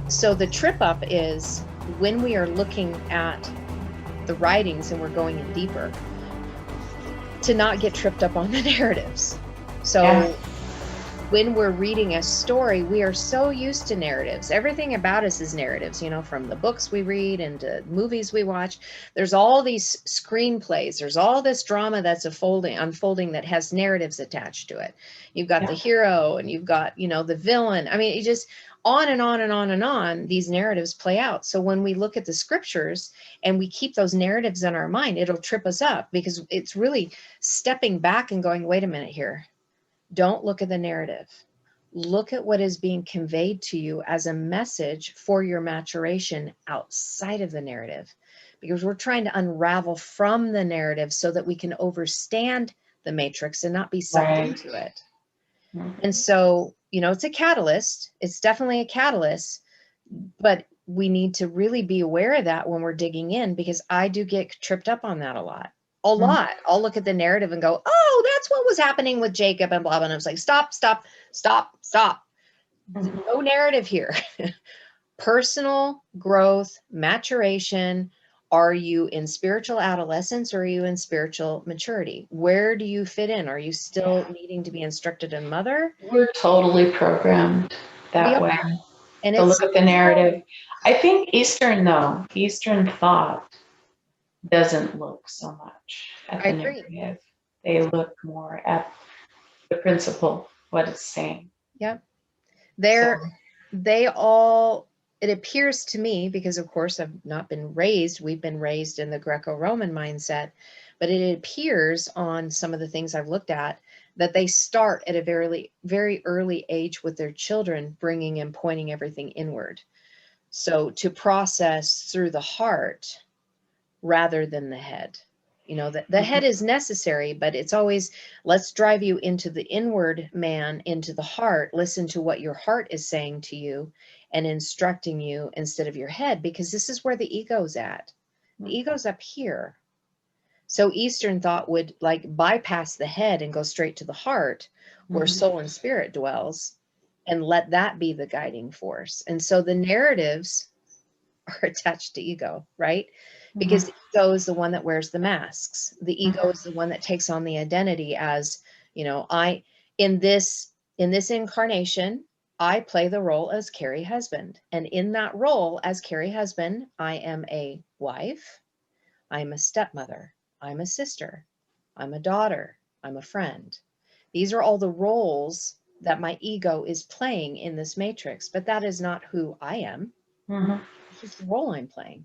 So the trip up is when we are looking at the writings and we're going in deeper, to not get tripped up on the narratives. So Yeah. when we're reading a story, we are so used to narratives. Everything about us is narratives, from the books we read and movies we watch. There's all these screenplays. There's all this drama that's unfolding that has narratives attached to it. You've got the Yeah. hero and you've got, the villain. I mean, it just on and on and on and on, these narratives play out. So when we look at the scriptures and we keep those narratives in our mind, it'll trip us up because it's really stepping back and going, wait a minute here. Don't look at the narrative. Look at what is being conveyed to you as a message for your maturation outside of the narrative, because we're trying to unravel from the narrative so that we can understand the matrix and not be sucked Right. into it. Mhm. And so, it's a catalyst. It's definitely a catalyst, but we need to really be aware of that when we're digging in, because I do get tripped up on that a lot. I'll look at the narrative and go, oh, that's what was happening with Jacob and blah, blah. And I was like, stop, stop, stop, stop. Mhm. No narrative here. Personal growth, maturation. Are you in spiritual adolescence or are you in spiritual maturity? Where do you fit in? Are you still needing to be instructed in mother? We're totally programmed We that way are. And to it's, look at the narrative. I think Eastern thought doesn't look so much at I the agree. narrative. They look more at the principle, what it's saying. Yep. So, They all, it appears to me, because of course we've been raised in the Greco-Roman mindset, but it appears on some of the things I've looked at that they start at a very, very early age with their children, bringing and pointing everything inward. So to process through the heart rather than the head. The head is necessary, but it's always, let's drive you into the inward man, into the heart. Listen to what your heart is saying to you and instructing you instead of your head, because this is where the ego's at. The ego's up here. So Eastern thought would like bypass the head and go straight to the heart where soul and spirit dwells, and let that be the guiding force. And so the narratives are attached to ego, right? Because the ego is the one that wears the masks. The ego is the one that takes on the identity as, I in this incarnation, I play the role as Carrie husband. And in that role as Carrie husband, I am a wife, I'm a stepmother, I'm a sister, I'm a daughter, I'm a friend. These are all the roles that my ego is playing in this matrix, but that is not who I am. It's just the role I'm playing.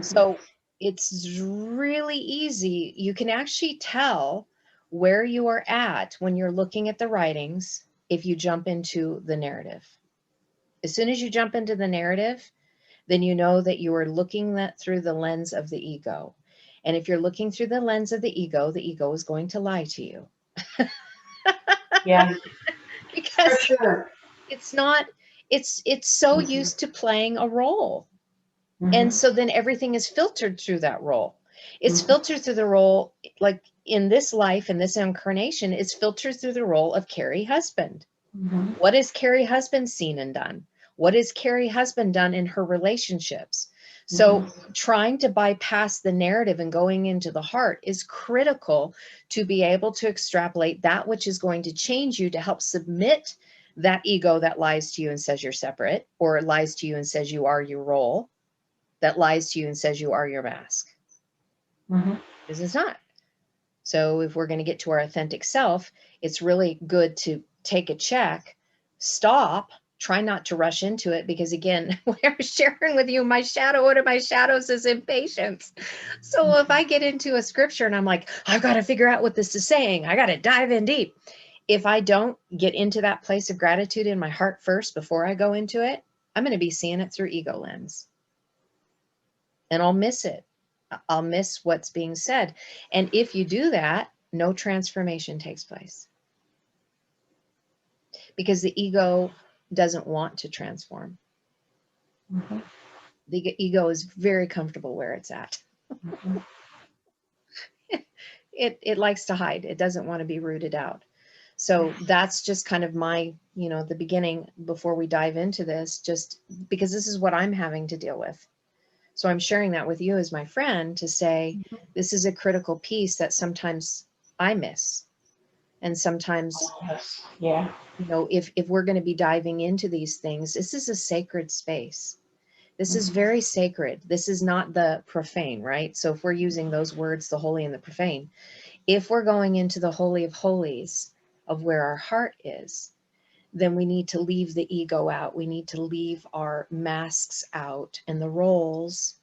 So it's really easy. You can actually tell where you are at when you're looking at the writings if you jump into the narrative. As soon as you jump into the narrative, then you know that you are looking that through the lens of the ego. And if you're looking through the lens of the ego is going to lie to you. yeah, for Because sure. it's not, it's so used to playing a role. And Mhm. so then everything is filtered through that role. It's Mhm. filtered through the role, like in this life, in this incarnation, it's filtered through the role of Carrie husband. Mhm. What has Carrie husband seen and done? What has Carrie husband done in her relationships? So trying to bypass the narrative and going into the heart is critical to be able to extrapolate that which is going to change you, to help submit that ego that lies to you and says you're separate, or lies to you and says you are your role, that lies to you and says you are your mask. Mhm. This is not. So if we're going to get to our authentic self, it's really good to take a check, stop, try not to rush into it, because again, when I was sharing with you, one of my shadows is impatience. So if I get into a scripture and I'm like, I've got to figure out what this is saying, I got to dive in deep. If I don't get into that place of gratitude in my heart first before I go into it, I'm going to be seeing it through ego lens, and I'll miss it. I'll miss what's being said. And if you do that, no transformation takes place, because the ego doesn't want to transform. Mhm. The ego is very comfortable where it's at. Mhm. It likes to hide. It doesn't want to be rooted out. So that's just kind of my, the beginning before we dive into this, just because this is what I'm having to deal with. So I'm sharing that with you as my friend to say, this is a critical piece that sometimes I miss. And sometimes, Yes. Yeah. if we're going to be diving into these things, this is a sacred space. This is Mhm. very sacred. This is not the profane, right? So if we're using those words, the holy and the profane, if we're going into the holy of holies of where our heart is, then we need to leave the ego out. We need to leave our masks out and the roles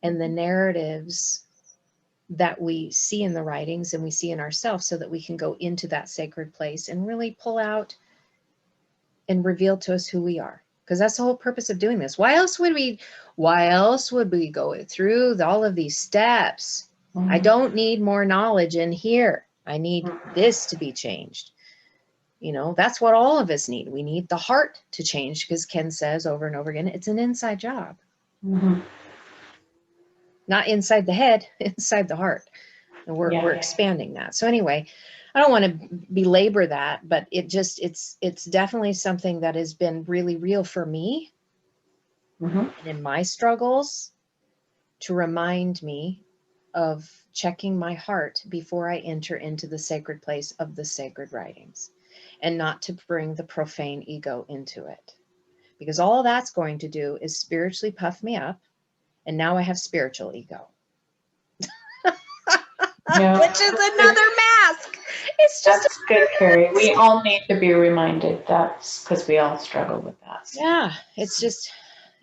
and the narratives that we see in the writings and we see in ourselves, so that we can go into that sacred place and really pull out and reveal to us who we are. Because that's the whole purpose of doing this. Why else would we go through all of these steps? I Mhm. don't need more knowledge in here. I need this to be changed. That's what all of us need. We need the heart to change, because Ken says over and over again, it's an inside job, Mhm. not inside the head, inside the heart. And we're Yeah. expanding that. So anyway, I don't want to belabor that, but it's definitely something that has been really real for me Mhm. and in my struggles, to remind me of checking my heart before I enter into the sacred place of the sacred writings, and not to bring the profane ego into it. Because all that's going to do is spiritually puff me up, and now I have spiritual ego, Yeah. which is another mask. It's just That's good, another Carrie. We mask. all need to be reminded, that's because we all struggle with that. Yeah,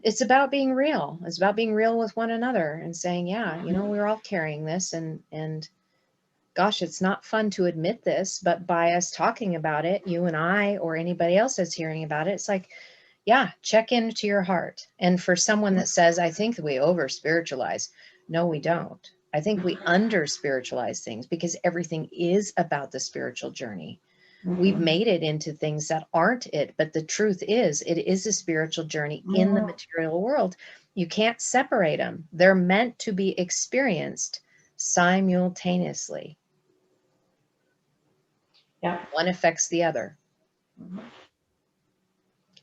it's about being real. It's about being real with one another and saying, yeah, we're all carrying this, and gosh, it's not fun to admit this, but by us talking about it, you and I or anybody else that's hearing about it, it's like, yeah, check into your heart. And for someone that says, I think that we over spiritualize, no, we don't. I think we under spiritualize things, because everything is about the spiritual journey. We've Mhm. made it into things that aren't it, but the truth is, it is a spiritual journey in the Mhm. material world. You can't separate them. They're meant to be experienced simultaneously. Yeah. One affects the other. Mhm.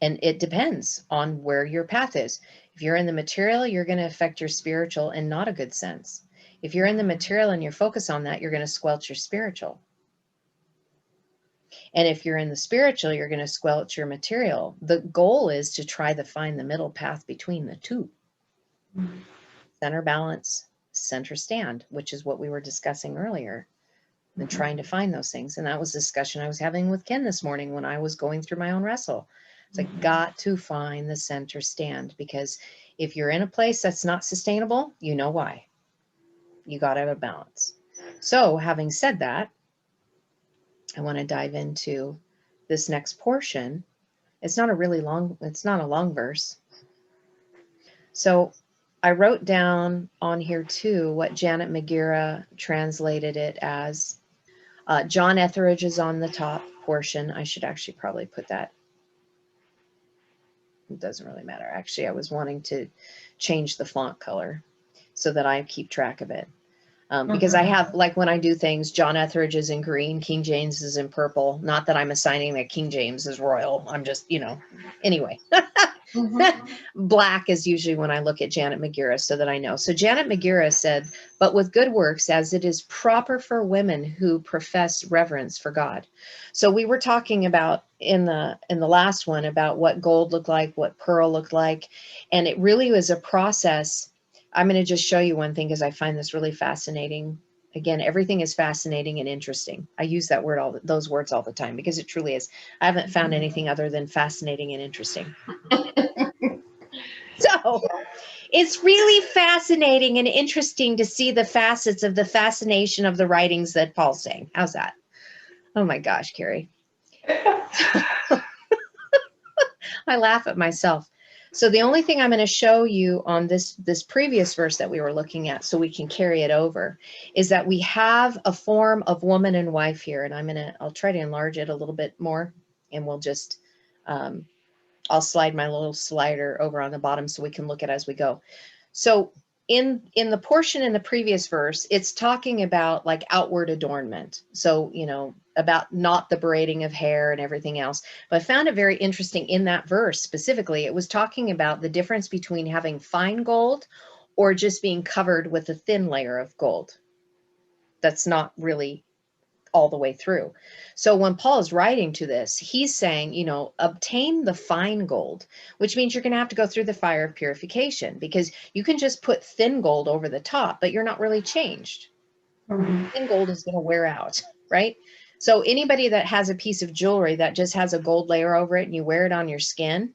And it depends on where your path is. If you're in the material, you're going to affect your spiritual in not a good sense. If you're in the material and you're focused on that, you're going to squelch your spiritual. And if you're in the spiritual, you're going to squelch your material. The goal is to try to find the middle path between the two. Mhm. Center balance, center stand, which is what we were discussing earlier, and Mhm. trying to find those things. And that was a discussion I was having with Ken this morning when I was going through my own wrestle. It's like, got to find the center stand, because if you're in a place that's not sustainable, you know why. You got to have a balance. So, having said that, I want to dive into this next portion. It's not a long verse. So I wrote down on here too what Janet McGeera translated it as. John Etheridge is on the top portion. I should actually probably put that. It doesn't really matter. Actually, I was wanting to change the font color so that I keep track of it. Because I Mhm. have, like, when I do things, John Etheridge is in green, King James is in purple. Not that I'm assigning that King James is royal. I'm just, anyway. Mhm. Black is usually when I look at Janet McGeera, so that I know. So Janet McGeera said, but with good works, as it is proper for women who profess reverence for God. So we were talking about in the last one about what gold looked like, what pearl looked like. And it really was a process. I'm going to just show you one thing, because I find this really fascinating. Again, everything is fascinating and interesting. I use those words all the time, because it truly is. I haven't found anything other than fascinating and interesting. So it's really fascinating and interesting to see the facets of the fascination of the writings that Paul's saying. How's that? Oh my gosh, Carrie. I laugh at myself. So the only thing I'm going to show you on this previous verse that we were looking at, so we can carry it over, is that we have a form of woman and wife here. And I'll try to enlarge it a little bit more, and we'll just, I'll slide my little slider over on the bottom so we can look at it as we go. So in the portion in the previous verse, it's talking about like outward adornment. So, you know, about not the braiding of hair and everything else. But I found it very interesting in that verse specifically, it was talking about the difference between having fine gold or just being covered with a thin layer of gold. That's not really all the way through. So when Paul is writing to this, he's saying, you know, obtain the fine gold, which means you're going to have to go through the fire of purification, because you can just put thin gold over the top, but you're not really changed. Mhm. Thin gold is going to wear out, right? So anybody that has a piece of jewelry that just has a gold layer over it and you wear it on your skin,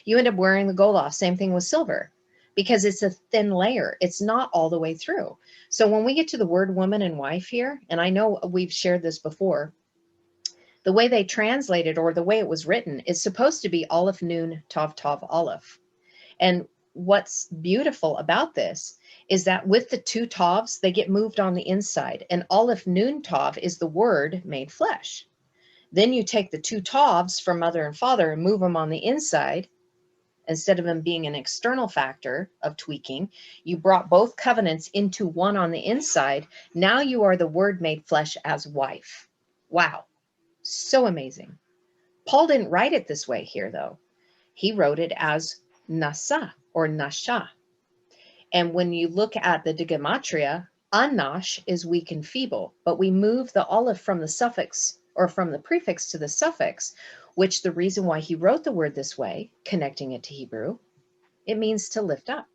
you end up wearing the gold off. Same thing with silver, because it's a thin layer. It's not all the way through. So when we get to the word woman and wife here, and I know we've shared this before, the way they translate it or the way it was written is supposed to be Aleph Nun Tav Tav Aleph. And what's beautiful about this is that with the two Tavs, they get moved on the inside. And Aleph Nun Tav is the word made flesh. Then you take the two Tavs from mother and father and move them on the inside. Instead of them being an external factor of tweaking, you brought both covenants into one on the inside. Now you are the word made flesh as wife. Wow. So amazing. Paul didn't write it this way here, though. He wrote it as nasa or nasha. And when you look at the gematria, anash is weak and feeble, but we move the aleph from the suffix or from the prefix to the suffix, which the reason why he wrote the word this way, connecting it to Hebrew, it means to lift up,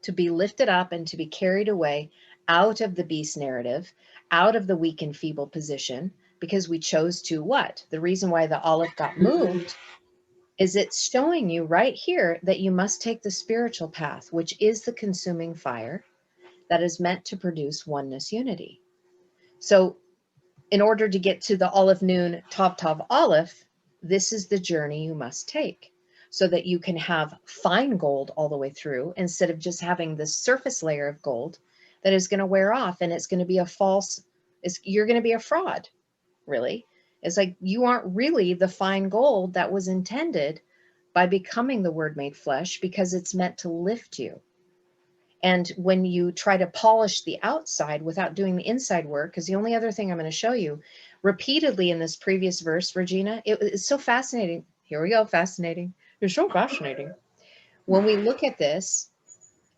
to be lifted up and to be carried away out of the beast narrative, out of the weak and feeble position, because we chose to what? The reason why the aleph got moved is it's showing you right here that you must take the spiritual path, which is the consuming fire that is meant to produce oneness unity. So in order to get to the Aleph Nun Tav Tav Aleph, this is the journey you must take so that you can have fine gold all the way through instead of just having this surface layer of gold that is going to wear off, and it's going to be a false, you're going to be a fraud, really. It's like you aren't really the fine gold that was intended by becoming the word made flesh, because it's meant to lift you. And when you try to polish the outside without doing the inside work, because the only other thing I'm going to show you repeatedly in this previous verse, Regina, it's so fascinating. Here we go, fascinating. It's so fascinating. When we look at this,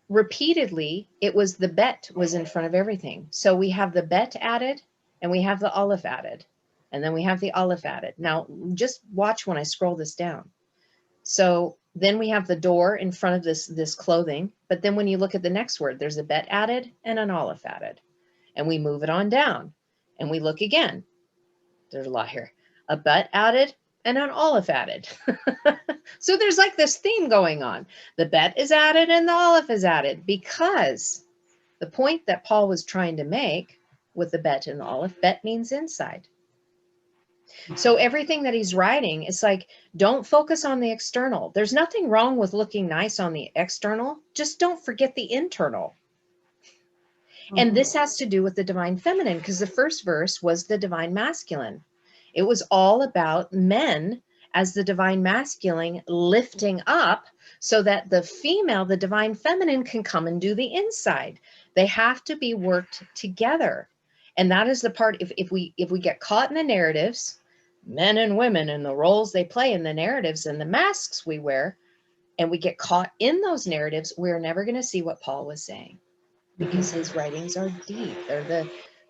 repeatedly, it was the bet was in front of everything. So we have the bet added and we have the aleph added, and then we have the aleph added. Now, just watch when I scroll this down. So then we have the door in front of this clothing. But then when you look at the next word, there's a bet added and an aleph added. And we move it on down and we look again. There's a lot here. A bet added and an aleph added. So there's like this theme going on. The bet is added and the aleph is added, because the point that Paul was trying to make with the bet and the aleph, bet means inside. So everything that he's writing, it's like, don't focus on the external. There's nothing wrong with looking nice on the external. Just don't forget the internal. And this has to do with the divine feminine, because the first verse was the divine masculine. It was all about men as the divine masculine lifting up so that the female, the divine feminine, can come and do the inside. They have to be worked together. And that is the part, if we get caught in the narratives, men and women and the roles they play in the narratives and the masks we wear, and we get caught in those narratives, we're never going to see what Paul was saying, because his writings are deep.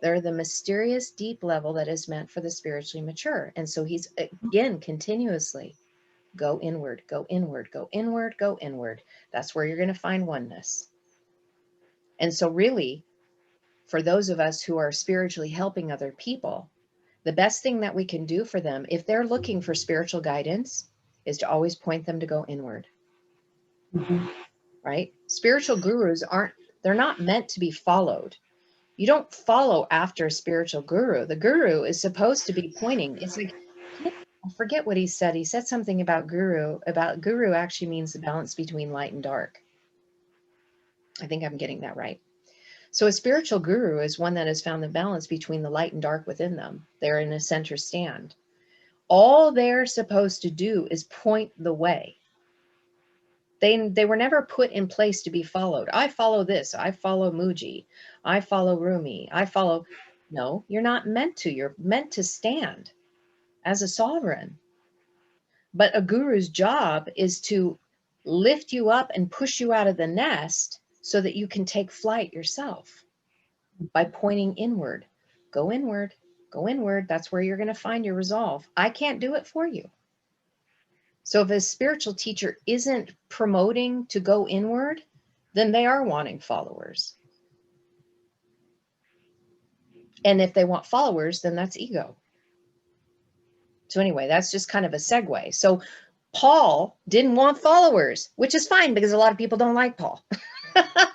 They're the mysterious deep level that is meant for the spiritually mature. And so he's again continuously go inward, go inward, go inward, go inward. That's where you're going to find oneness. And so really, for those of us who are spiritually helping other people, the best thing that we can do for them, if they're looking for spiritual guidance, is to always point them to go inward. Right? Spiritual gurus they're not meant to be followed. You don't follow after a spiritual guru. The guru is supposed to be pointing. It's like, I forget what he said. He said something about guru. About guru actually means the balance between light and dark. I think I'm getting that right. So a spiritual guru is one that has found the balance between the light and dark within them. They're in a center stand. All they're supposed to do is point the way. They were never put in place to be followed. I follow this. I follow Muji. I follow Rumi. I follow. No, you're not meant to. You're meant to stand as a sovereign. But a guru's job is to lift you up and push you out of the nest so that you can take flight yourself by pointing inward. Go inward. Go inward. That's where you're going to find your resolve. I can't do it for you. So if a spiritual teacher isn't promoting to go inward, then they are wanting followers. And if they want followers, then that's ego. So anyway, that's just kind of a segue. So Paul didn't want followers, which is fine because a lot of people don't like Paul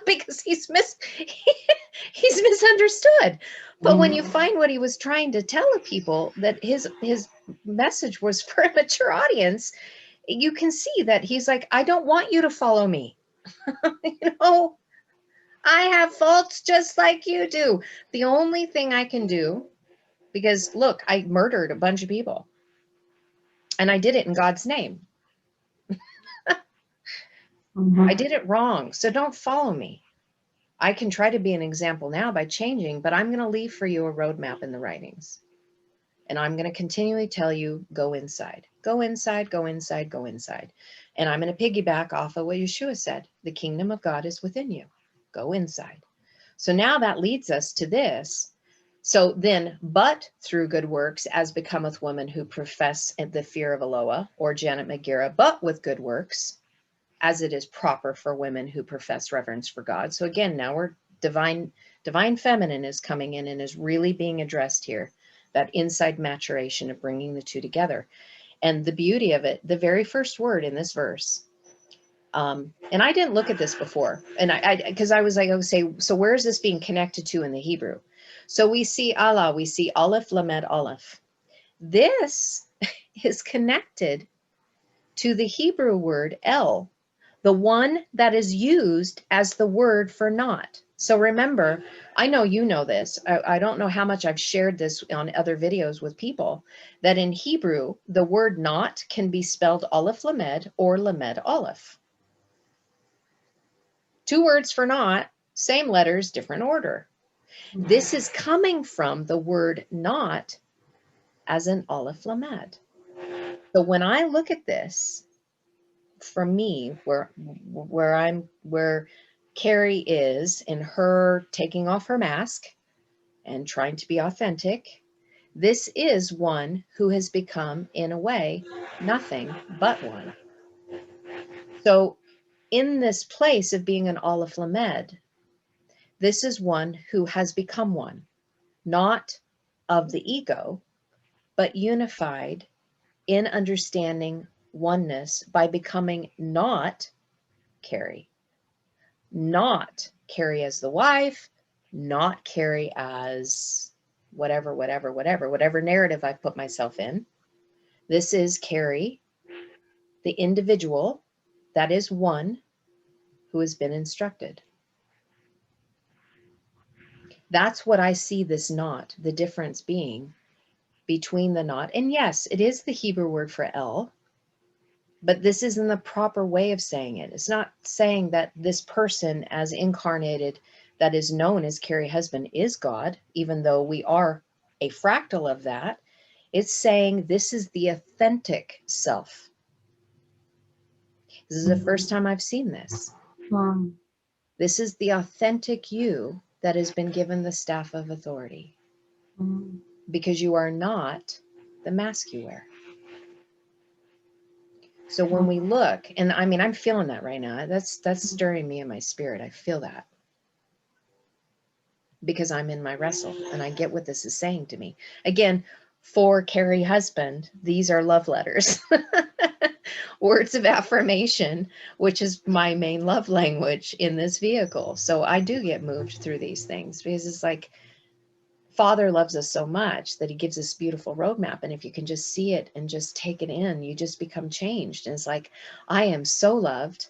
because he's misunderstood. But when you find what he was trying to tell the people, that his message was for a mature audience, you can see that he's like, I don't want you to follow me. I have faults just like you do. The only thing I can do, because look, I murdered a bunch of people and I did it in God's name. I did it wrong. So don't follow me. I can try to be an example now by changing, but I'm going to leave for you a roadmap in the writings. And I'm going to continually tell you, go inside, go inside, go inside, go inside. And I'm going to piggyback off of what Yeshua said. The kingdom of God is within you. Go inside. So now that leads us to this. So then, but through good works, as becometh women who profess the fear of Eloah, or Janet McGarrah, but with good works, as it is proper for women who profess reverence for God. So again, now we're divine feminine is coming in and is really being addressed here. That inside maturation of bringing the two together. And the beauty of it, the very first word in this verse, and I didn't look at this before, and because I was like, okay, so where is this being connected to in the Hebrew? So we see Allah, we see Aleph, Lamed, Aleph. This is connected to the Hebrew word El, the one that is used as the word for not. So remember, I know you know this. I don't know how much I've shared this on other videos with people, that in Hebrew, the word not can be spelled Aleph Lamed or Lamed Aleph. Two words for not, same letters, different order. This is coming from the word not as an Aleph Lamed. So when I look at this, for me, where Carrie is in her taking off her mask and trying to be authentic, this is one who has become, in a way, nothing but one. So in this place of being an Aleph Lamed, this is one who has become one, not of the ego, but unified in understanding oneness by becoming not Carrie. Not Carrie as the wife, not Carrie as whatever narrative I've put myself in. This is Carrie, the individual that is one who has been instructed. That's what I see this not, the difference being between the not. And yes, it is the Hebrew word for El, but this isn't the proper way of saying it. It's not saying that this person as incarnated that is known as Carrie husband is God, even though we are a fractal of that. It's saying this is the authentic self. This is the first time I've seen this. This is the authentic you that has been given the staff of authority, because you are not the mask you wear. So when we look, and I mean, I'm feeling that right now. That's stirring me in my spirit. I feel that because I'm in my wrestle and I get what this is saying to me. Again, for Carrie husband, these are love letters, words of affirmation, which is my main love language in this vehicle. So I do get moved through these things because it's like, Father loves us so much that he gives us beautiful roadmap. And if you can just see it and just take it in, you just become changed. And it's like, I am so loved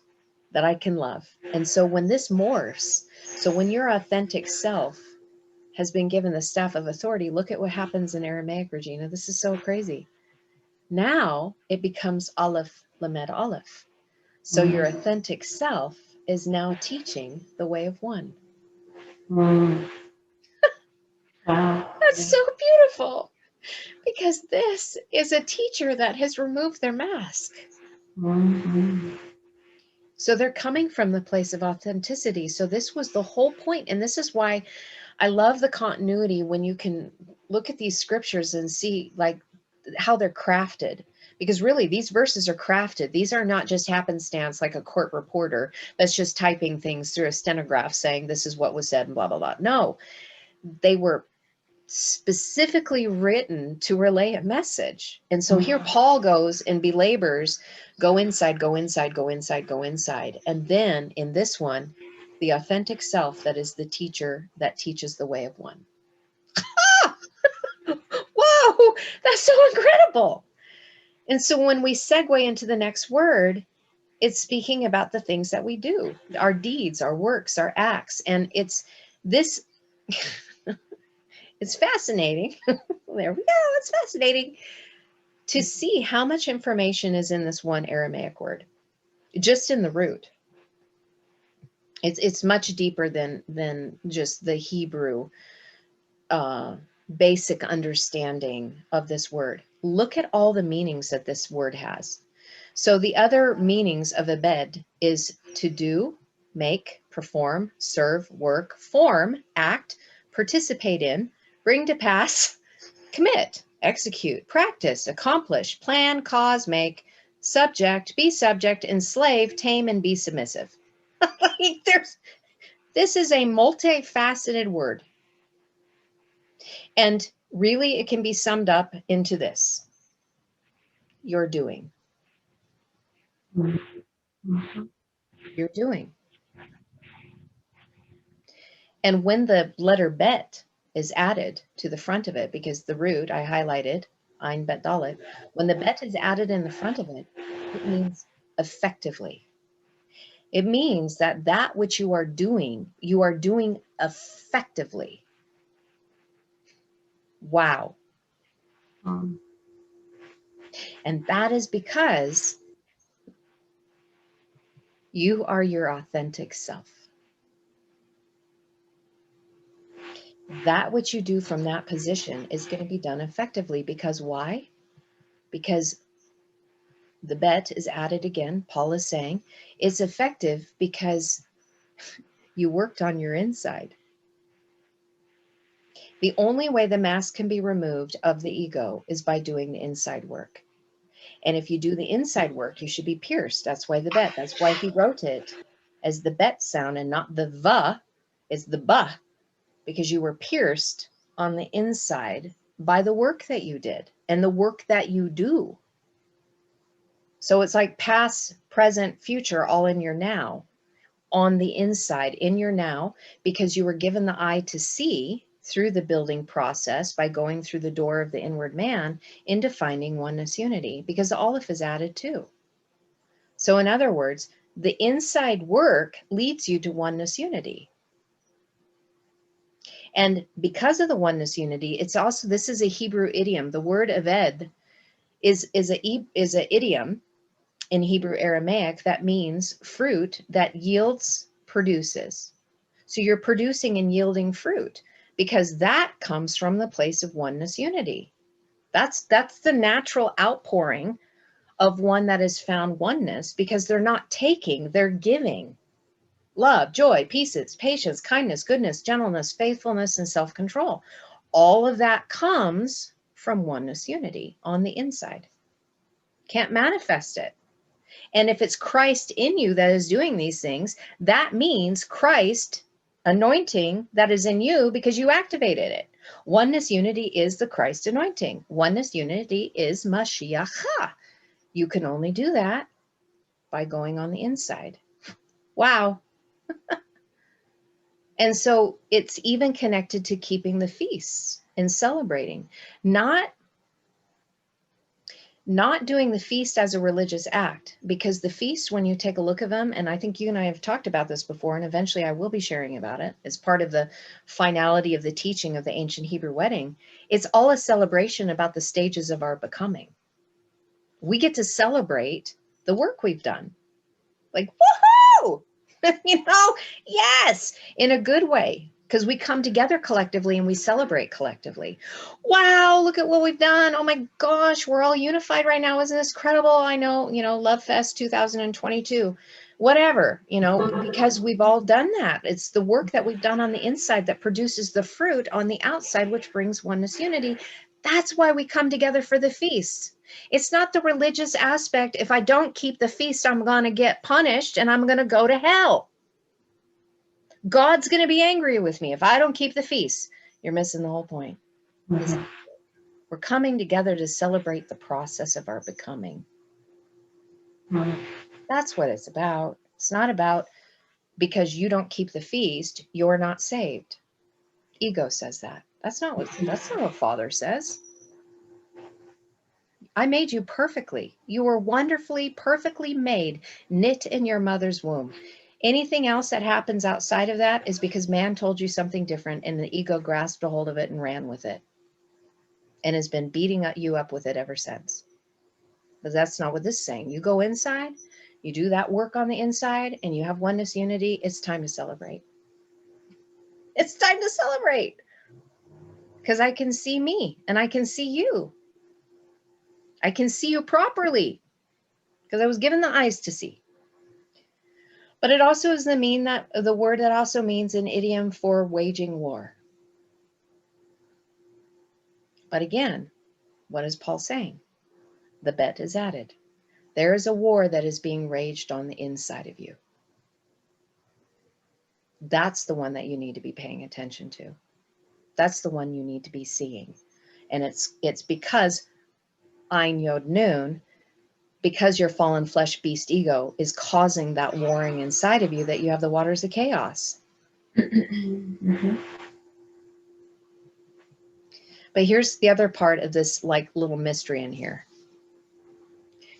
that I can love. And so when this morphs, so when your authentic self has been given the staff of authority, look at what happens in Aramaic, Regina. This is so crazy. Now it becomes Aleph, Lamed, Aleph. So your authentic self is now teaching the way of one. Mm. Wow. That's so beautiful, because this is a teacher that has removed their mask. Mm-hmm. So they're coming from the place of authenticity. So this was the whole point. And this is why I love the continuity when you can look at these scriptures and see like how they're crafted. Because really, these verses are crafted. These are not just happenstance like a court reporter that's just typing things through a stenograph saying this is what was said and blah, blah, blah. No, they were specifically written to relay a message. And so here Paul goes and belabors, go inside, go inside, go inside, go inside. And then in this one, the authentic self that is the teacher that teaches the way of one. Whoa, that's so incredible. And so when we segue into the next word, it's speaking about the things that we do, our deeds, our works, our acts. And it's this, it's fascinating. There we go. It's fascinating to see how much information is in this one Aramaic word, just in the root. It's much deeper than just the Hebrew basic understanding of this word. Look at all the meanings that this word has. So the other meanings of abed is to do, make, perform, serve, work, form, act, participate in, bring to pass, commit, execute, practice, accomplish, plan, cause, make, subject, be subject, enslave, tame, and be submissive. This is a multifaceted word. And really, it can be summed up into this: you're doing. Mm-hmm. You're doing. And when the letter bet is added to the front of it, because the root I highlighted, ein bet dalet, when the bet is added in the front of it, it means effectively. It means that that which you are doing effectively. Wow. Mm. And that is because you are your authentic self. That which you do from that position is going to be done effectively. Because why? Because the bet is added again. Paul is saying it's effective because you worked on your inside. The only way the mask can be removed of the ego is by doing the inside work. And if you do the inside work, you should be pierced. That's why the bet. That's why he wrote it as the bet sound and not the va, is the ba, because you were pierced on the inside by the work that you did and the work that you do. So it's like past, present, future, all in your now, on the inside, in your now, because you were given the eye to see through the building process by going through the door of the inward man into finding oneness unity, because the Aleph is added too. So in other words, the inside work leads you to oneness unity. And because of the oneness unity, it's also, this is a Hebrew idiom. The word aved is a idiom in Hebrew Aramaic that means fruit that yields, produces. So you're producing and yielding fruit because that comes from the place of oneness unity. That's the natural outpouring of one that has found oneness, because they're not taking, they're giving. Love, joy, peace, patience, kindness, goodness, gentleness, faithfulness, and self-control. All of that comes from oneness unity on the inside. Can't manifest it. And if it's Christ in you that is doing these things, that means Christ anointing that is in you because you activated it. Oneness unity is the Christ anointing. Oneness unity is Mashiach. You can only do that by going on the inside. Wow. And so it's even connected to keeping the feasts and celebrating, not doing the feast as a religious act, because the feast, when you take a look at them, and I think you and I have talked about this before, and eventually I will be sharing about it as part of the finality of the teaching of the ancient Hebrew wedding, it's all a celebration about the stages of our becoming. We get to celebrate the work we've done. Like, woohoo! Yes, in a good way, because we come together collectively and we celebrate collectively. Wow, look at what we've done. Oh my gosh, we're all unified right now. Isn't this incredible? I know, Love Fest 2022, whatever, because we've all done that. It's the work that we've done on the inside that produces the fruit on the outside, which brings oneness, unity. That's why we come together for the feast. It's not the religious aspect. If I don't keep the feast, I'm going to get punished and I'm going to go to hell. God's going to be angry with me if I don't keep the feast. You're missing the whole point. Mhm. We're coming together to celebrate the process of our becoming. Mhm. That's what it's about. It's not about because you don't keep the feast, you're not saved. Ego says that. That's not what Father says. I made you perfectly. You were wonderfully, perfectly made, knit in your mother's womb. Anything else that happens outside of that is because man told you something different and the ego grasped a hold of it and ran with it and has been beating you up with it ever since. But that's not what this is saying. You go inside, you do that work on the inside, and you have oneness, unity. It's time to celebrate. It's time to celebrate because I can see me and I can see you. I can see you properly because I was given the eyes to see. But it also is the word that also means an idiom for waging war. But again, what is Paul saying? The bet is added. There is a war that is being waged on the inside of you. That's the one that you need to be paying attention to. That's the one you need to be seeing. And it's because Ein Yod Nun, because your fallen flesh beast ego is causing that warring inside of you, that you have the waters of chaos. Mhm. But here's the other part of this little mystery in here.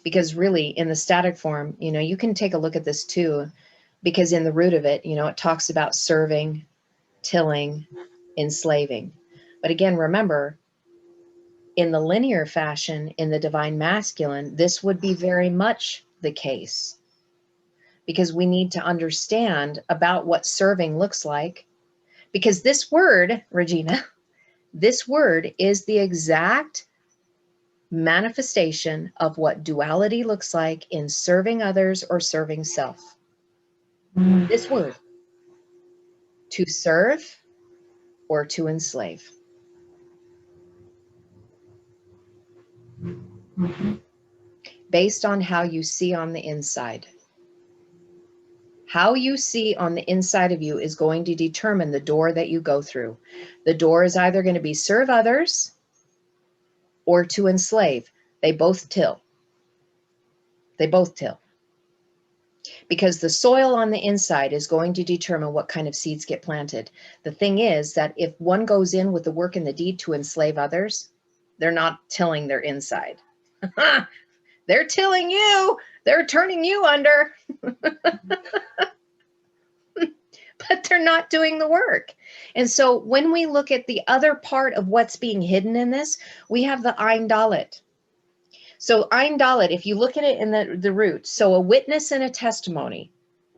Because really in the static form, you can take a look at this too, because in the root of it, it talks about serving, tilling, enslaving. But again, remember, in the linear fashion, in the divine masculine, this would be very much the case, because we need to understand about what serving looks like. Because this word, Regina, this word is the exact manifestation of what duality looks like in serving others or serving self. Mhm. This word, to serve or to enslave, Mhm. based on how you see on the inside. How you see on the inside of you is going to determine the door that you go through. The door is either going to be serve others or to enslave. They both till. They both till. Because the soil on the inside is going to determine what kind of seeds get planted. The thing is that if one goes in with the work and the deed to enslave others, they're not tilling their inside. They're tilling you. They're turning you under. But they're not doing the work. And so when we look at the other part of what's being hidden in this, we have the Ein Dalet. So Ein Dalet, if you look at it in the root, so a witness and a testimony,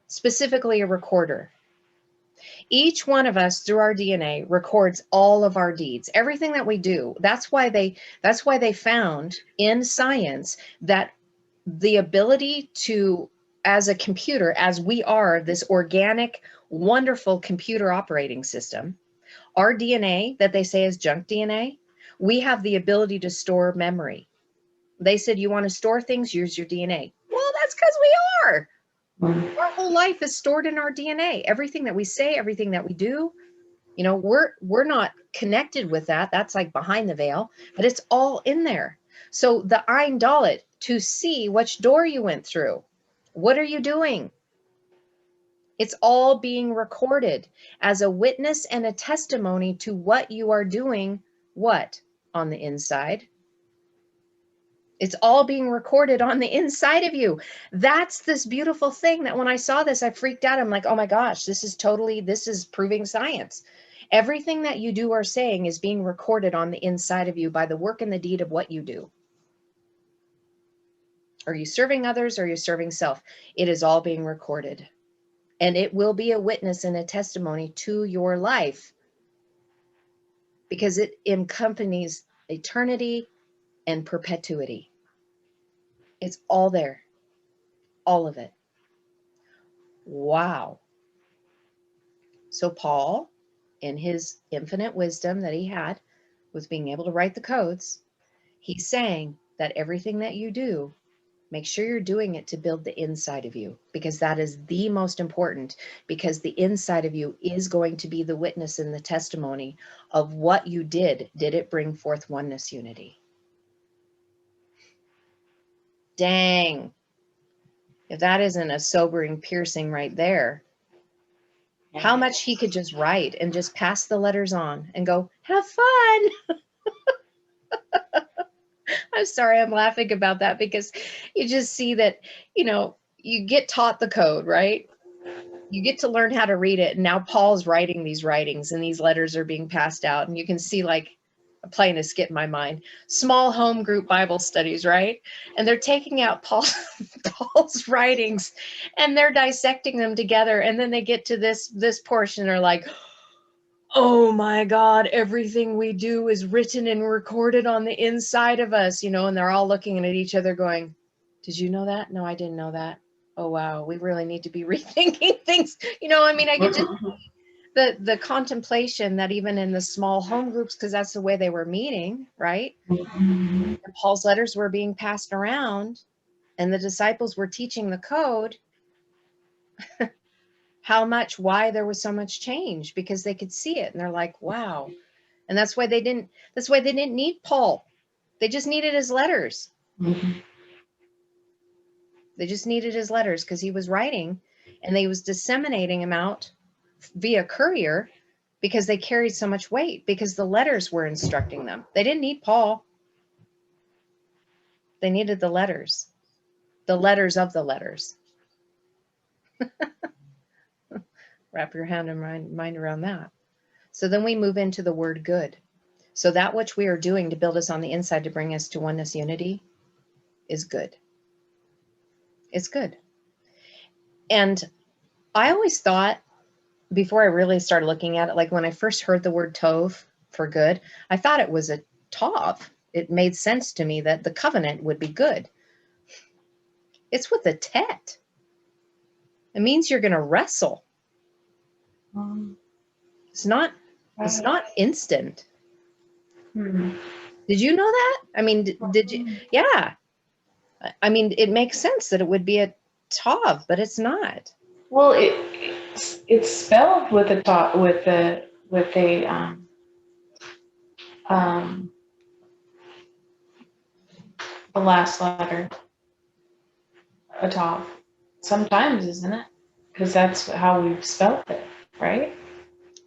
specifically a recorder. Each one of us through our DNA records all of our deeds, everything that we do. That's why they found in science that the ability to, as a computer, as we are this organic, wonderful computer operating system, our DNA that they say is junk DNA, we have the ability to store memory. They said, you want to store things, use your DNA. Well, that's because we are. Mhm. Our whole life is stored in our DNA. Everything that we say, everything that we do, we're not connected with that. That's like behind the veil, but it's all in there. So the Ein Dalet, to see which door you went through. What are you doing? It's all being recorded as a witness and a testimony to what you are doing, what? On the inside. It's all being recorded on the inside of you. That's this beautiful thing that when I saw this, I freaked out. I'm like, oh my gosh, this is proving science. Everything that you do or saying is being recorded on the inside of you by the work and the deed of what you do. Are you serving others or are you serving self? It is all being recorded. And it will be a witness and a testimony to your life because it accompanies eternity and perpetuity. It's all there, all of it. Wow. So Paul, in his infinite wisdom that he had with being able to write the codes, he's saying that everything that you do, make sure you're doing it to build the inside of you, because that is the most important, because the inside of you is going to be the witness and the testimony of what you did. Did it bring forth oneness unity? Dang. If that isn't a sobering piercing right there, how much he could just write and just pass the letters on and go, have fun. I'm sorry, I'm laughing about that because you just see that, you get taught the code, right? You get to learn how to read it. And now Paul's writing these writings and these letters are being passed out. And you can see, like, I'm playing a skit in my mind, small home group Bible studies, right? And they're taking out Paul's writings and they're dissecting them together. And then they get to this portion, they're like, oh my God, everything we do is written and recorded on the inside of us, and they're all looking at each other going, did you know that? No, I didn't know that. Oh, wow. We really need to be rethinking things. I get to the contemplation that even in the small home groups, because that's the way they were meeting, right? And Paul's letters were being passed around and the disciples were teaching the code. Why there was so much change, because they could see it and they're like, wow. And that's why they didn't need Paul. They just needed his letters. Mm-hmm. They just needed his letters because he was writing and they was disseminating them out via courier because they carried so much weight, because the letters were instructing them. They didn't need Paul. They needed the letters of the letters. Wrap your hand and mind around that. So then we move into the word good. So that which we are doing to build us on the inside to bring us to oneness unity is good. It's good. And I always thought, before I really started looking at it, like when I first heard the word tov for good, I thought it was a tov. It made sense to me that the covenant would be good. It's with a tet. It means you're going to wrestle. It's not instant. Did you know that? I mean, did you? Yeah. I mean, it makes sense that it would be a tov, but it's not. Well, it's spelled with a the last letter, a tov. Sometimes, isn't it? Because that's how we've spelled it, right?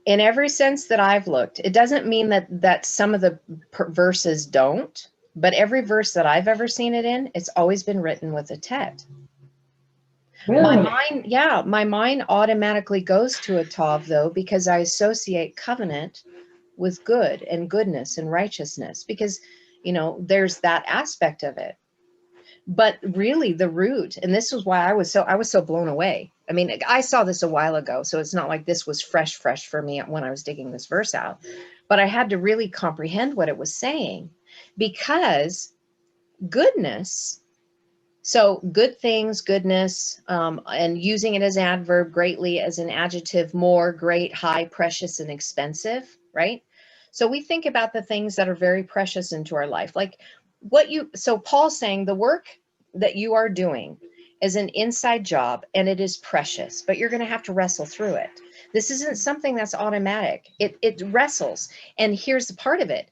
In every sense that I've looked, it doesn't mean that some of the verses don't, but every verse that I've ever seen it in, it's always been written with a tet. Really? My mind automatically goes to a tov, though, because I associate covenant with good and goodness and righteousness, because there's that aspect of it. But really the root, and this was why I was so blown away. I mean, I saw this a while ago, so it's not like this was fresh for me when I was digging this verse out, but I had to really comprehend what it was saying, because goodness, so good things, goodness, and using it as an adverb, greatly as an adjective, more, great, high, precious, and expensive, right? So we think about the things that are very precious into our life, like so Paul's saying the work that you are doing is an inside job and it is precious, but you're going to have to wrestle through it. This isn't something that's automatic. It wrestles. And here's the part of it.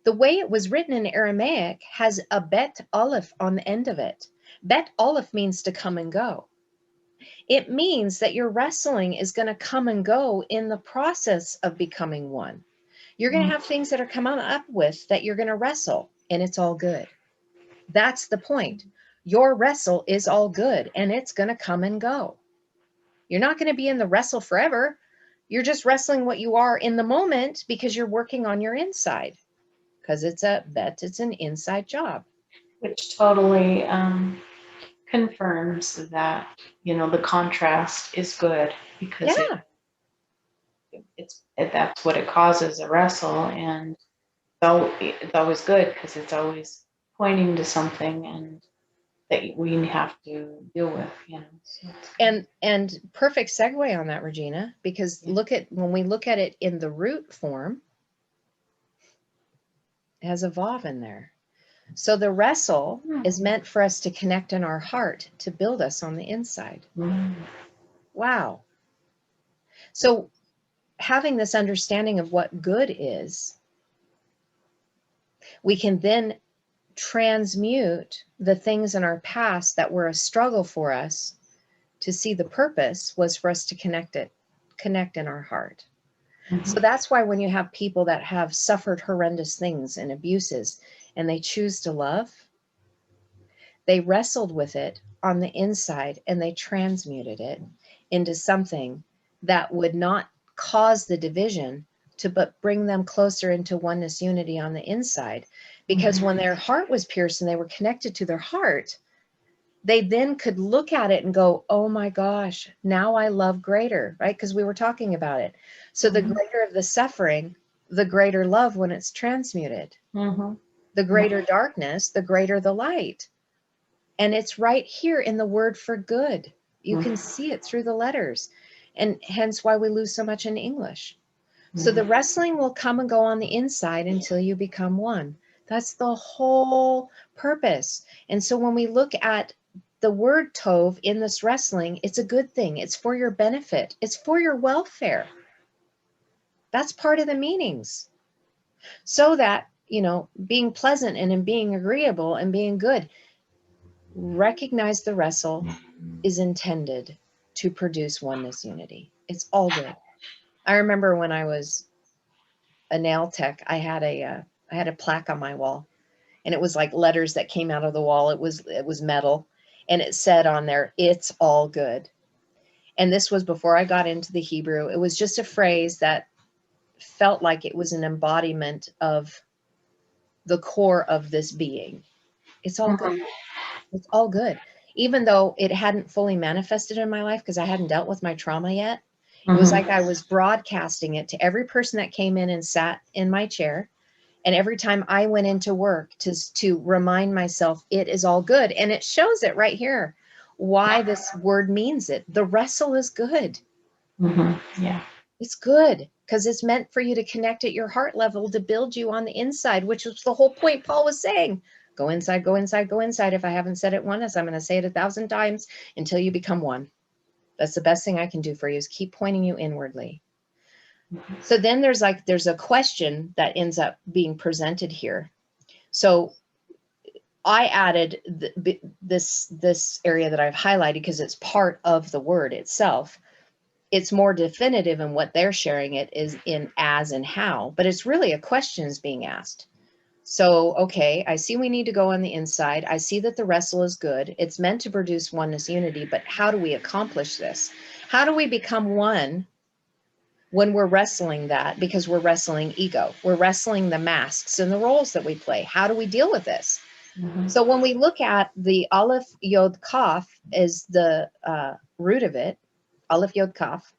The way it was written in Aramaic has a bet aleph on the end of it. Bet aleph means to come and go. It means that your wrestling is going to come and go in the process of becoming one. You're going to have things that are coming up with that you're going to wrestle, and it's all good. That's the point. Your wrestle is all good, and it's going to come and go. You're not going to be in the wrestle forever. You're just wrestling what you are in the moment because you're working on your inside, because it's an inside job. Which totally confirms that, the contrast is good because Yeah. that's what it causes, a wrestle. And so it's always good because it's always pointing to something and that we have to deal with, So And perfect segue on that, Regina, because when we look at it in the root form, it has a vav in there. So the wrestle is meant for us to connect in our heart to build us on the inside. Wow. So having this understanding of what good is, we can then transmute the things in our past that were a struggle for us to see the purpose was for us to connect in our heart. So that's why when you have people that have suffered horrendous things and abuses and they choose to love, they wrestled with it on the inside and they transmuted it into something that would not cause the division but bring them closer into oneness unity on the inside. Because when their heart was pierced and they were connected to their heart, they then could look at it and go, oh my gosh, now I love greater, right? Because we were talking about it. So the greater of the suffering, the greater love when it's transmuted. The greater darkness, the greater the light. And it's right here in the word for good. You can see it through the letters, and hence why we lose so much in English. So the wrestling will come and go on the inside until you become one. That's the whole purpose. And so when we look at the word tov in this wrestling, it's a good thing. It's for your benefit. It's for your welfare. That's part of the meanings. So that, being pleasant and in being agreeable and being good, recognize the wrestle is intended to produce oneness unity. It's all good. I remember when I was a nail tech, I had a plaque on my wall, and it was like letters that came out of the wall. It was metal, and it said on there, "It's all good." And this was before I got into the Hebrew. It was just a phrase that felt like it was an embodiment of the core of this being. It's all good. It's all good. Even though it hadn't fully manifested in my life because I hadn't dealt with my trauma yet, it was like I was broadcasting it to every person that came in and sat in my chair. And every time I went into work to remind myself it is all good. And it shows it right here, why this word means it. The wrestle is good. Yeah. It's good because it's meant for you to connect at your heart level to build you on the inside, which was the whole point Paul was saying. Go inside, go inside, go inside. If I haven't said it once, I'm going to say it 1,000 times until you become one. That's the best thing I can do for you is keep pointing you inwardly. So then there's a question that ends up being presented here. So I added this area that I've highlighted because it's part of the word itself. It's more definitive in what they're sharing it is in as and how, but it's really a question is being asked. So, okay, I see we need to go on the inside. I see that the wrestle is good. It's meant to produce oneness unity, but how do we accomplish this? How do we become one when we're wrestling that? Because we're wrestling ego. We're wrestling the masks and the roles that we play. How do we deal with this? So when we look at the Aleph Yod Kaf is the root of it, Aleph Yod Kaf.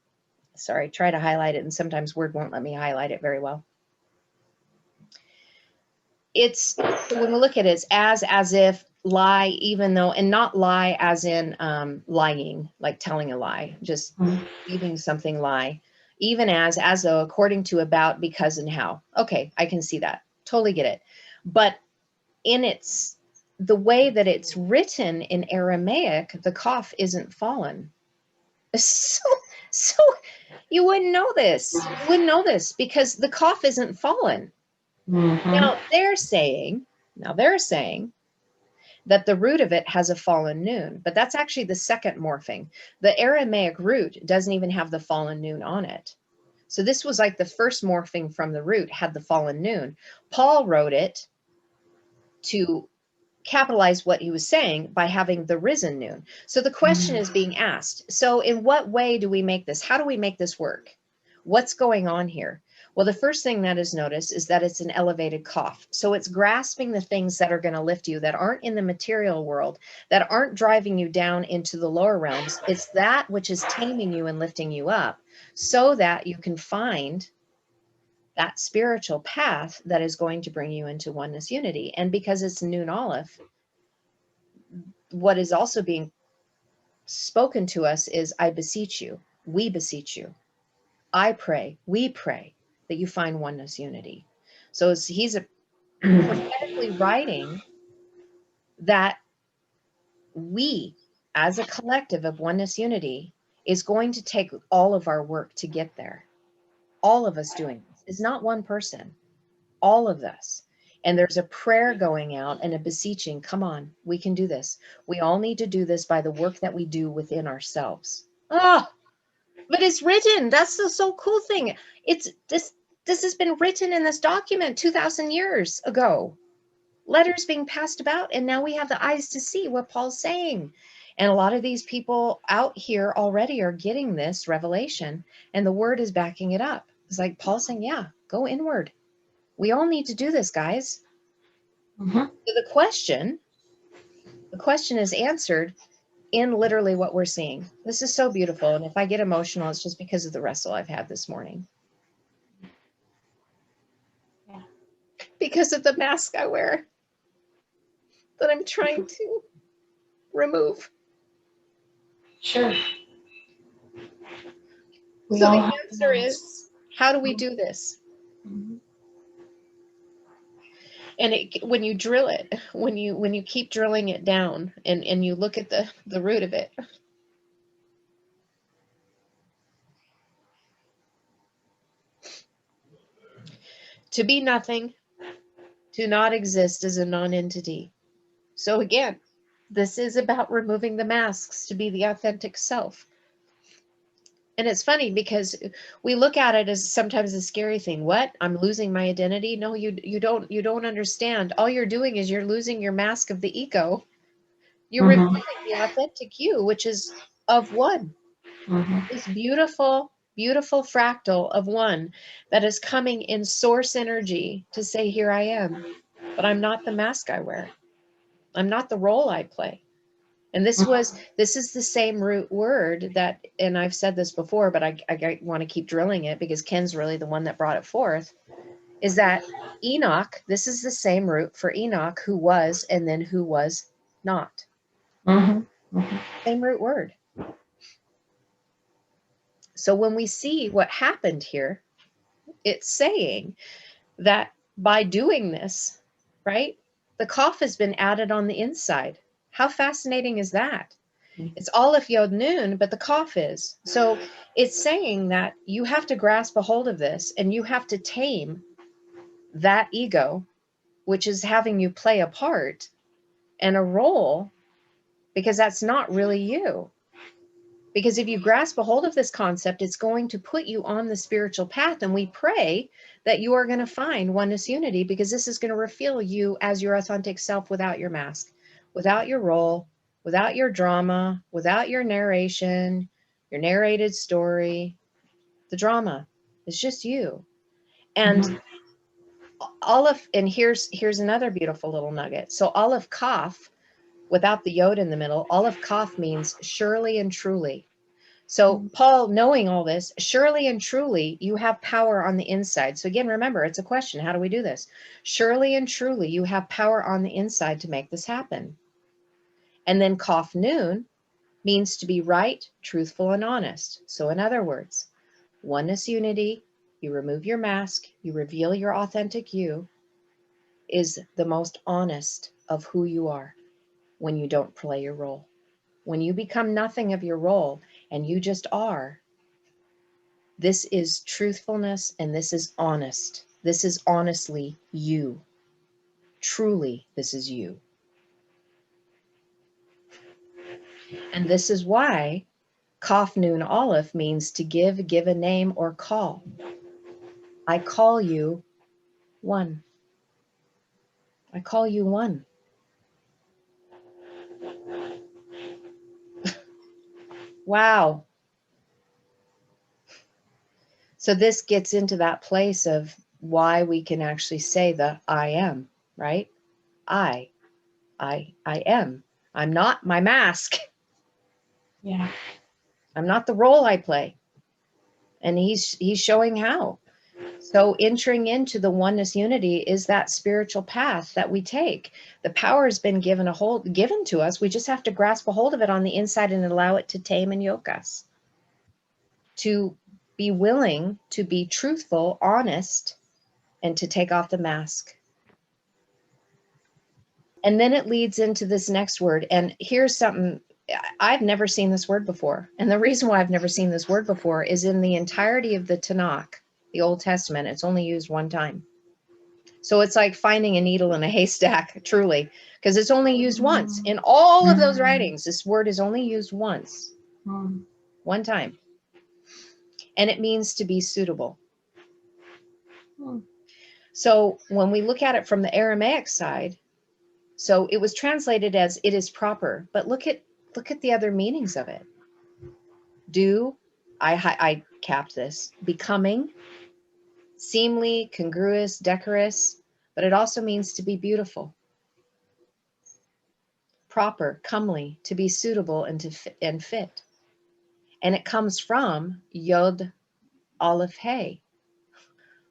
Sorry, try to highlight it, and sometimes Word won't let me highlight it very well. It's when we look at it, it's as if, lie, even though, and not lie as in lying, like telling a lie, just leaving something lie, even as though, according to, about, because, and how. Okay, I can see that. Totally get it. But in the way that it's written in Aramaic, the kaf isn't fallen. So you wouldn't know this. You wouldn't know this because the kaf isn't fallen. Now they're saying that the root of it has a fallen noon, but that's actually the second morphing. The Aramaic root doesn't even have the fallen noon on it. So this was like the first morphing from the root had the fallen noon. Paul wrote it to capitalize what he was saying by having the risen noon. So the question is being asked. So in what way do we make this? How do we make this work? What's going on here? Well, the first thing that is noticed is that it's an elevated cough. So it's grasping the things that are going to lift you, that aren't in the material world, that aren't driving you down into the lower realms. It's that which is taming you and lifting you up so that you can find that spiritual path that is going to bring you into oneness unity. And because it's noon Aleph, what is also being spoken to us is, I beseech you, we beseech you, I pray, we pray that you find oneness unity. So he's prophetically writing that we, as a collective of oneness unity, is going to take all of our work to get there. All of us doing this. It's not one person, all of us. And there's a prayer going out and a beseeching, come on, we can do this. We all need to do this by the work that we do within ourselves. Oh, but it's written. That's the so cool thing. It's this has been written in this document 2,000 years ago. Letters being passed about, and now we have the eyes to see what Paul's saying. And a lot of these people out here already are getting this revelation, and the word is backing it up. It's like Paul saying, yeah, go inward. We all need to do this, guys. Mm-hmm. So the question is answered in literally what we're seeing. This is so beautiful. And if I get emotional, it's just because of the wrestle I've had this morning. Yeah. Because of the mask I wear that I'm trying to remove. Sure. So the answer is, how do we do this? Mm-hmm. And when you drill it, when you keep drilling it down and you look at the root of it, to be nothing, to not exist is a non-entity. So again, this is about removing the masks to be the authentic self. And it's funny because we look at it as sometimes a scary thing. What? I'm losing my identity? No, you don't understand. All you're doing is you're losing your mask of the ego. You're Mm-hmm. revealing the authentic you, which is of one. Mm-hmm. This beautiful, beautiful fractal of one that is coming in source energy to say, here I am. But I'm not the mask I wear. I'm not the role I play. And this is the same root word that, and I've said this before, but I want to keep drilling it because Ken's really the one that brought it forth, is that Enoch, this is the same root for Enoch, who was, and then who was not. Mm-hmm. Mm-hmm. Same root word. So when we see what happened here, it's saying that by doing this, right, the Kaf has been added on the inside. How fascinating is that? It's Aleph Yod Nun, but the Kaf is. So it's saying that you have to grasp a hold of this and you have to tame that ego, which is having you play a part and a role, because that's not really you. Because if you grasp a hold of this concept, it's going to put you on the spiritual path. And we pray that you are going to find oneness unity, because this is going to reveal you as your authentic self without your mask, without your role, without your drama, without your narration, your narrated story. The drama is just you. And Aleph, and here's another beautiful little nugget. So Aleph Kaf, without the yod in the middle, Aleph Kaf means surely and truly. So Paul, knowing all this, surely and truly you have power on the inside. So again, remember, it's a question. How do we do this? Surely and truly you have power on the inside to make this happen. And then Kaf Noon means to be right, truthful, and honest. So in other words, oneness unity, you remove your mask, you reveal your authentic you, is the most honest of who you are when you don't play your role. When you become nothing of your role and you just are, this is truthfulness and this is honest. This is honestly you. Truly, this is you. And this is why Kaf Noon Aleph means to give a name, or call. I call you one. I call you one. Wow. So this gets into that place of why we can actually say the I am, right? I am. I'm not my mask. Yeah. I'm not the role I play. And he's showing how. So entering into the oneness unity is that spiritual path that we take. The power has been given to us. We just have to grasp a hold of it on the inside and allow it to tame and yoke us. To be willing to be truthful, honest, and to take off the mask. And then it leads into this next word. And here's something, I've never seen this word before. And the reason why I've never seen this word before is in the entirety of the Tanakh, the Old Testament, it's only used one time. So it's like finding a needle in a haystack, truly, because it's only used once. In all of those writings, this word is only used once, one time. And it means to be suitable. So when we look at it from the Aramaic side, so it was translated as it is proper, but look at the other meanings of it. I capped this, becoming, seemly, congruous, decorous, but it also means to be beautiful, proper, comely, to be suitable and fit. And it comes from Yod Aleph Hey.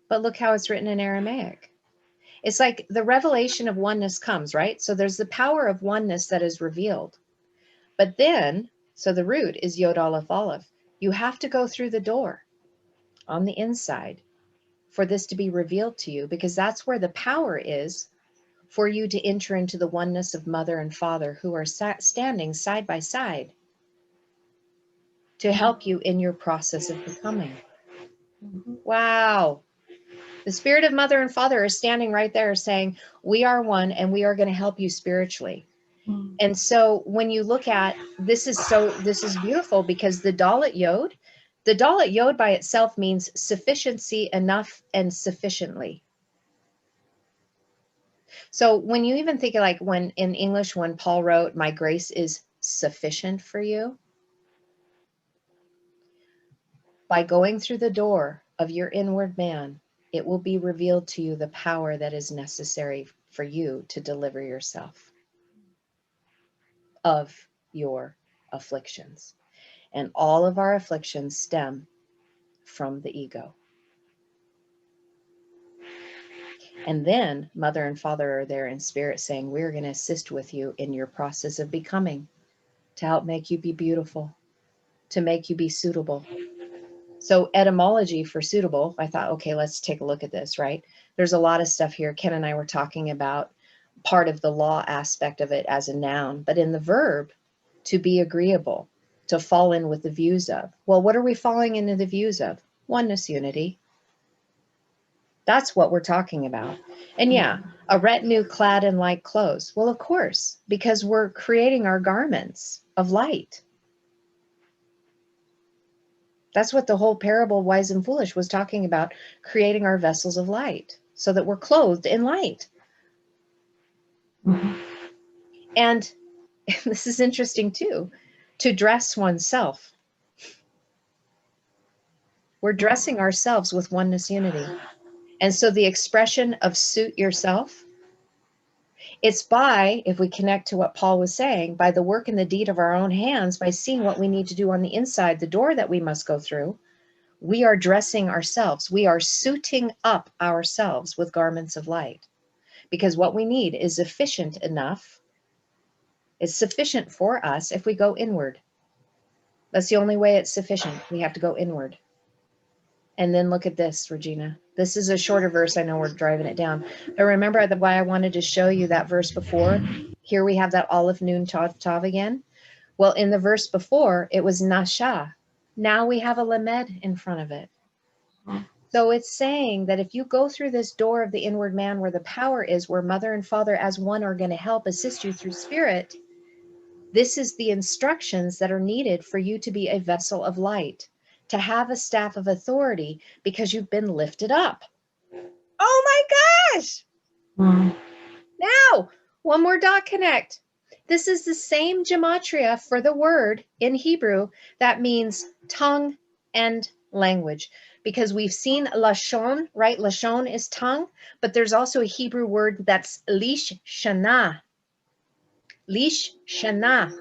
But look how it's written in Aramaic. It's like the revelation of oneness comes, right? So there's the power of oneness that is revealed. But then, so the root is Yod Aleph Aleph. You have to go through the door on the inside for this to be revealed to you, because that's where the power is for you to enter into the oneness of mother and father who are standing side by side to help you in your process of becoming. Wow. The spirit of mother and father is standing right there saying, we are one and we are going to help you spiritually. And so when you look at this is beautiful, because the Dalet Yod by itself means sufficiency, enough, and sufficiently. So when you even think of like when in English, when Paul wrote, my grace is sufficient for you, by going through the door of your inward man, it will be revealed to you the power that is necessary for you to deliver yourself of your afflictions. And all of our afflictions stem from the ego. And then mother and father are there in spirit saying, we're going to assist with you in your process of becoming, to help make you be beautiful, to make you be suitable. So etymology for suitable, I thought, okay, let's take a look at this, right? There's a lot of stuff here. Ken and I were talking about part of the law aspect of it as a noun, but in the verb, to be agreeable, to fall in with the views of. Well, what are we falling into the views of? Oneness, unity. That's what we're talking about. And yeah, a retinue clad in light clothes. Well, of course, because we're creating our garments of light. That's what the whole parable, Wise and Foolish, was talking about, creating our vessels of light so that we're clothed in light. And this is interesting too, to dress oneself. We're dressing ourselves with oneness unity. And so the expression of suit yourself, it's by, if we connect to what Paul was saying, by the work and the deed of our own hands, by seeing what we need to do on the inside, the door that we must go through, we are dressing ourselves. We are suiting up ourselves with garments of light, because what we need is efficient enough. It's sufficient for us if we go inward. That's the only way it's sufficient. We have to go inward. And then look at this, Regina. This is a shorter verse. I know we're driving it down. But remember why I wanted to show you that verse before? Here we have that Aleph Nun Tav Tav again. Well, in the verse before, it was Nasha. Now we have a Lamed in front of it. So it's saying that if you go through this door of the inward man where the power is, where mother and father as one are going to help assist you through spirit, this is the instructions that are needed for you to be a vessel of light, to have a staff of authority, because you've been lifted up. Oh my gosh! Now, one more dot connect. This is the same gematria for the word in Hebrew that means tongue and language. because we've seen lashon, right? Lashon is tongue, but there's also a Hebrew word that's lish shana. Lish shana.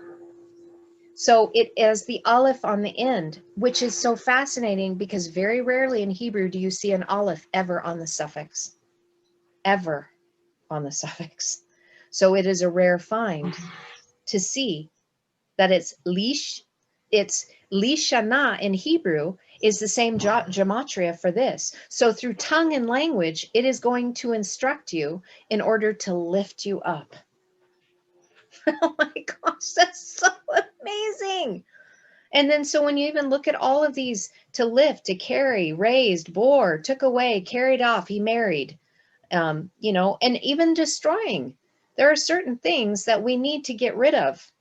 So it is the aleph on the end, which is so fascinating because very rarely in Hebrew do you see an aleph ever on the suffix, ever on the suffix. So it is a rare find to see that it's lishana in Hebrew is the same gematria for this. So through tongue and language, it is going to instruct you in order to lift you up. Oh my gosh, that's so amazing. And then so when you even look at all of these, to lift, to carry, raised, bore, took away, carried off, he married, you know, and even destroying. There are certain things that we need to get rid of.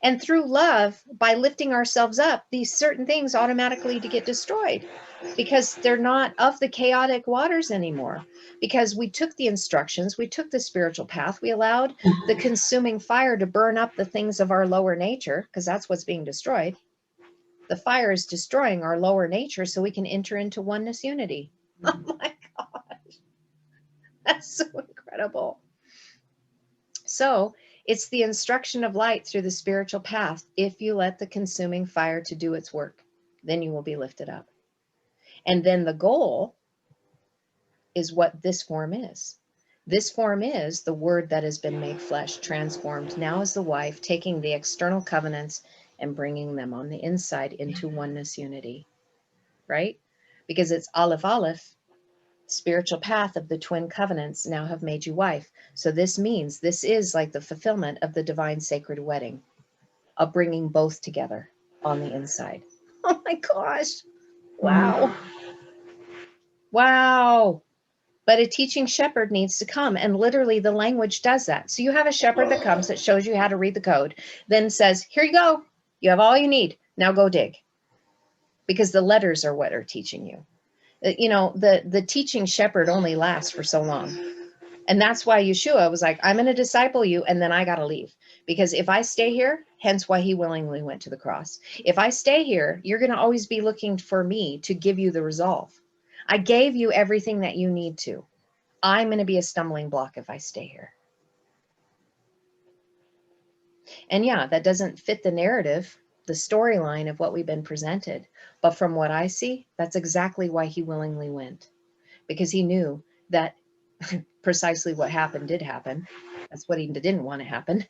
And through love, by lifting ourselves up, these certain things automatically to get destroyed because they're not of the chaotic waters anymore. Because we took the instructions, we took the spiritual path, we allowed the consuming fire to burn up the things of our lower nature, because that's what's being destroyed. The fire is destroying our lower nature so we can enter into oneness unity. Oh my gosh, that's so incredible. So it's the instruction of light through the spiritual path. If you let the consuming fire to do its work, then you will be lifted up. And then the goal is what this form is. This form is the word that has been made flesh, transformed now as the wife, taking the external covenants and bringing them on the inside into oneness unity, right? Because it's Aleph Aleph, spiritual path of the twin covenants now have made you wife. So this means this is like the fulfillment of the divine sacred wedding, of bringing both together on the inside. Oh my gosh. Wow. Wow. But a teaching shepherd needs to come, and literally the language does that. So you have a shepherd that comes that shows you how to read the code, then says, here you go. You have all you need. Now go dig. Because the letters are what are teaching you. You know, the teaching shepherd only lasts for so long. And that's why Yeshua was like, I'm going to disciple you, and then I got to leave. Because if I stay here, hence why he willingly went to the cross. If I stay here, you're going to always be looking for me to give you the resolve. I gave you everything that you need to. I'm going to be a stumbling block if I stay here. And yeah, that doesn't fit the narrative, the storyline of what we've been presented. But from what I see, that's exactly why he willingly went. Because he knew that precisely what happened did happen. That's what he didn't want to happen.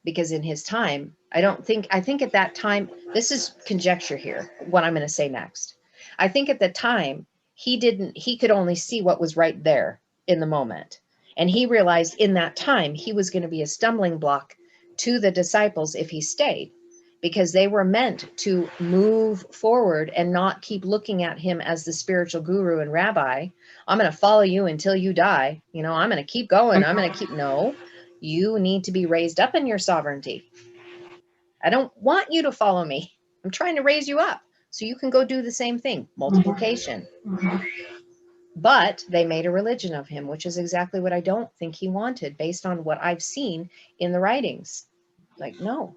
Because in his time, I think at that time, this is conjecture here, what I'm going to say next. I think at the time, he could only see what was right there in the moment. And he realized in that time, he was going to be a stumbling block to the disciples if he stayed, because they were meant to move forward and not keep looking at him as the spiritual guru and rabbi. I'm going to follow you until you die. You know, I'm going to keep going. I'm going to keep, no, you need to be raised up in your sovereignty. I don't want you to follow me. I'm trying to raise you up so you can go do the same thing, multiplication. But they made a religion of him, which is exactly what I don't think he wanted based on what I've seen in the writings. Like, no.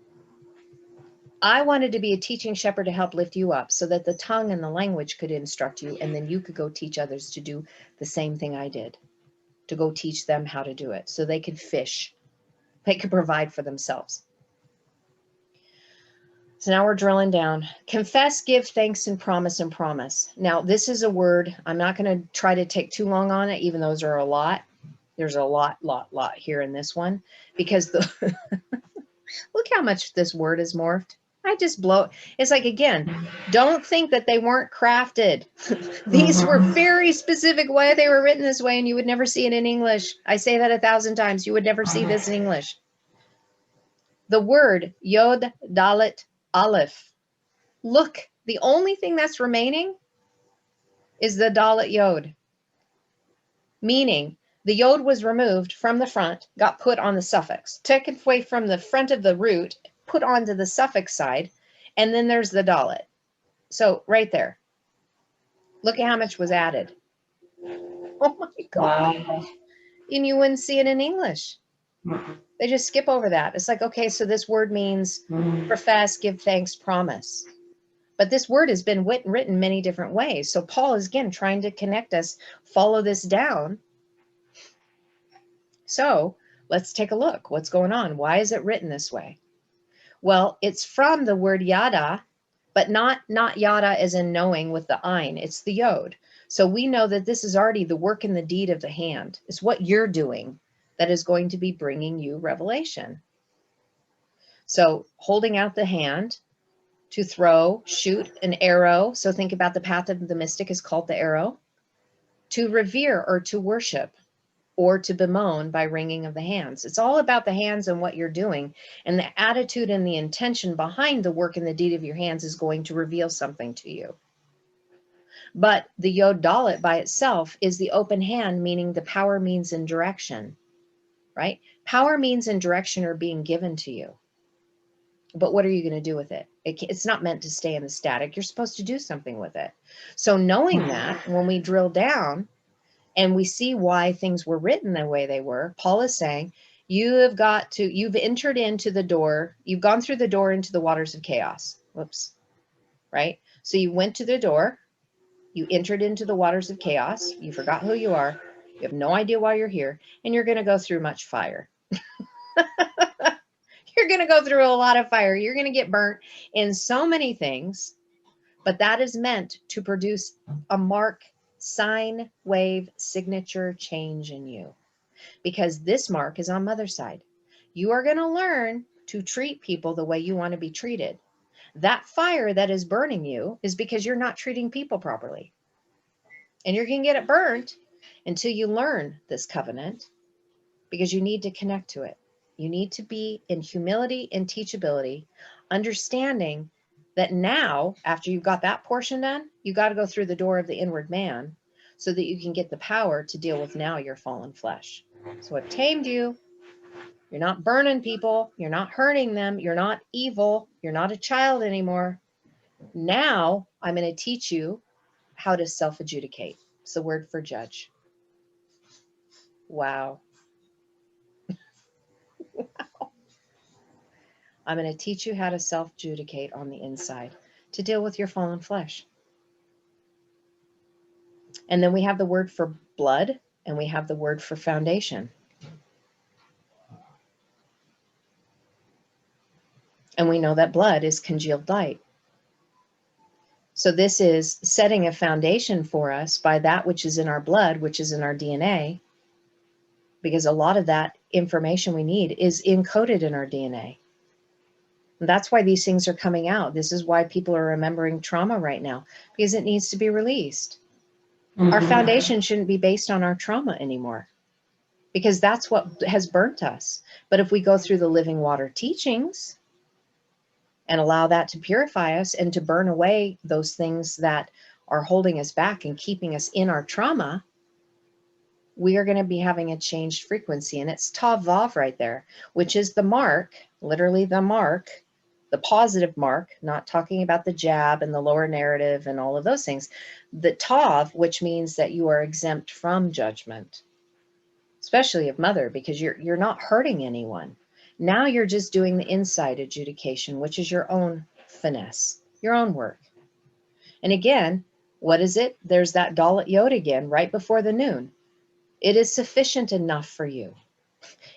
I wanted to be a teaching shepherd to help lift you up so that the tongue and the language could instruct you, and then you could go teach others to do the same thing I did, to go teach them how to do it so they could fish. They could provide for themselves. So now we're drilling down. Confess, give thanks, and promise and promise. Now, this is a word. I'm not going to try to take too long on it, even though there are a lot. There's a lot here in this one, because the look how much this word is morphed. I just blow. It's like, again, don't think that they weren't crafted. These were very specific way. They were written this way, and you would never see it in English. I say that 1,000 times. You would never see this in English. The word Yod Dalet Aleph. Look, the only thing that's remaining is the Dalet Yod. Meaning, the Yod was removed from the front, got put on the suffix, taken away from the front of the root, put onto the suffix side, and then there's the Dalet. So right there. Look at how much was added. Oh my God. Wow. And you wouldn't see it in English. They just skip over that. It's like, okay, so this word means profess, give thanks, promise. But this word has been written many different ways. So Paul is again trying to connect us, follow this down. So let's take a look. What's going on? Why is it written this way? Well, it's from the word yada, but not yada as in knowing with the ein. It's the yod. So we know that this is already the work and the deed of the hand. It's what you're doing that is going to be bringing you revelation. So holding out the hand to throw, shoot an arrow. So think about the path of the mystic is called the arrow. To revere or to worship, or to bemoan by wringing of the hands. It's all about the hands and what you're doing. And the attitude and the intention behind the work and the deed of your hands is going to reveal something to you. But the Yod Dalet by itself is the open hand, meaning the power, means, and direction, right? Power, means, and direction are being given to you. But what are you going to do with it? It's not meant to stay in the static. You're supposed to do something with it. So knowing that, when we drill down and we see why things were written the way they were, Paul is saying, you've entered into the door, you've gone through the door into the waters of chaos. Whoops. Right? So you went to the door, you entered into the waters of chaos, you forgot who you are, you have no idea why you're here, and you're going to go through much fire. You're going to go through a lot of fire. You're going to get burnt in so many things, but that is meant to produce a mark, sign, wave, signature change in you, because this mark is on mother's side. You are going to learn to treat people the way you want to be treated. That fire that is burning you is because you're not treating people properly. And you're going to get it burnt until you learn this covenant, because you need to connect to it. You need to be in humility and teachability, understanding that now, after you've got that portion done, you got to go through the door of the inward man so that you can get the power to deal with now your fallen flesh. So I've tamed you. You're not burning people. You're not hurting them. You're not evil. You're not a child anymore. Now I'm going to teach you how to self-adjudicate. It's the word for judge. Wow. I'm going to teach you how to self-adjudicate on the inside to deal with your fallen flesh. And then we have the word for blood, and we have the word for foundation. And we know that blood is congealed light. So this is setting a foundation for us by that which is in our blood, which is in our DNA, because a lot of that information we need is encoded in our DNA. And that's why these things are coming out. This is why people are remembering trauma right now, because it needs to be released. Mm-hmm. Our foundation shouldn't be based on our trauma anymore, because that's what has burnt us. But if we go through the living water teachings and allow that to purify us and to burn away those things that are holding us back and keeping us in our trauma, we are going to be having a changed frequency. And it's Tav Vav right there, which is the mark, literally the mark, the positive mark, not talking about the jab and the lower narrative and all of those things. The Tav, which means that you are exempt from judgment, especially of mother, because you're not hurting anyone. Now you're just doing the inside adjudication, which is your own finesse, your own work. And again, what is it? There's that Dalet Yod again, right before the noon. It is sufficient enough for you.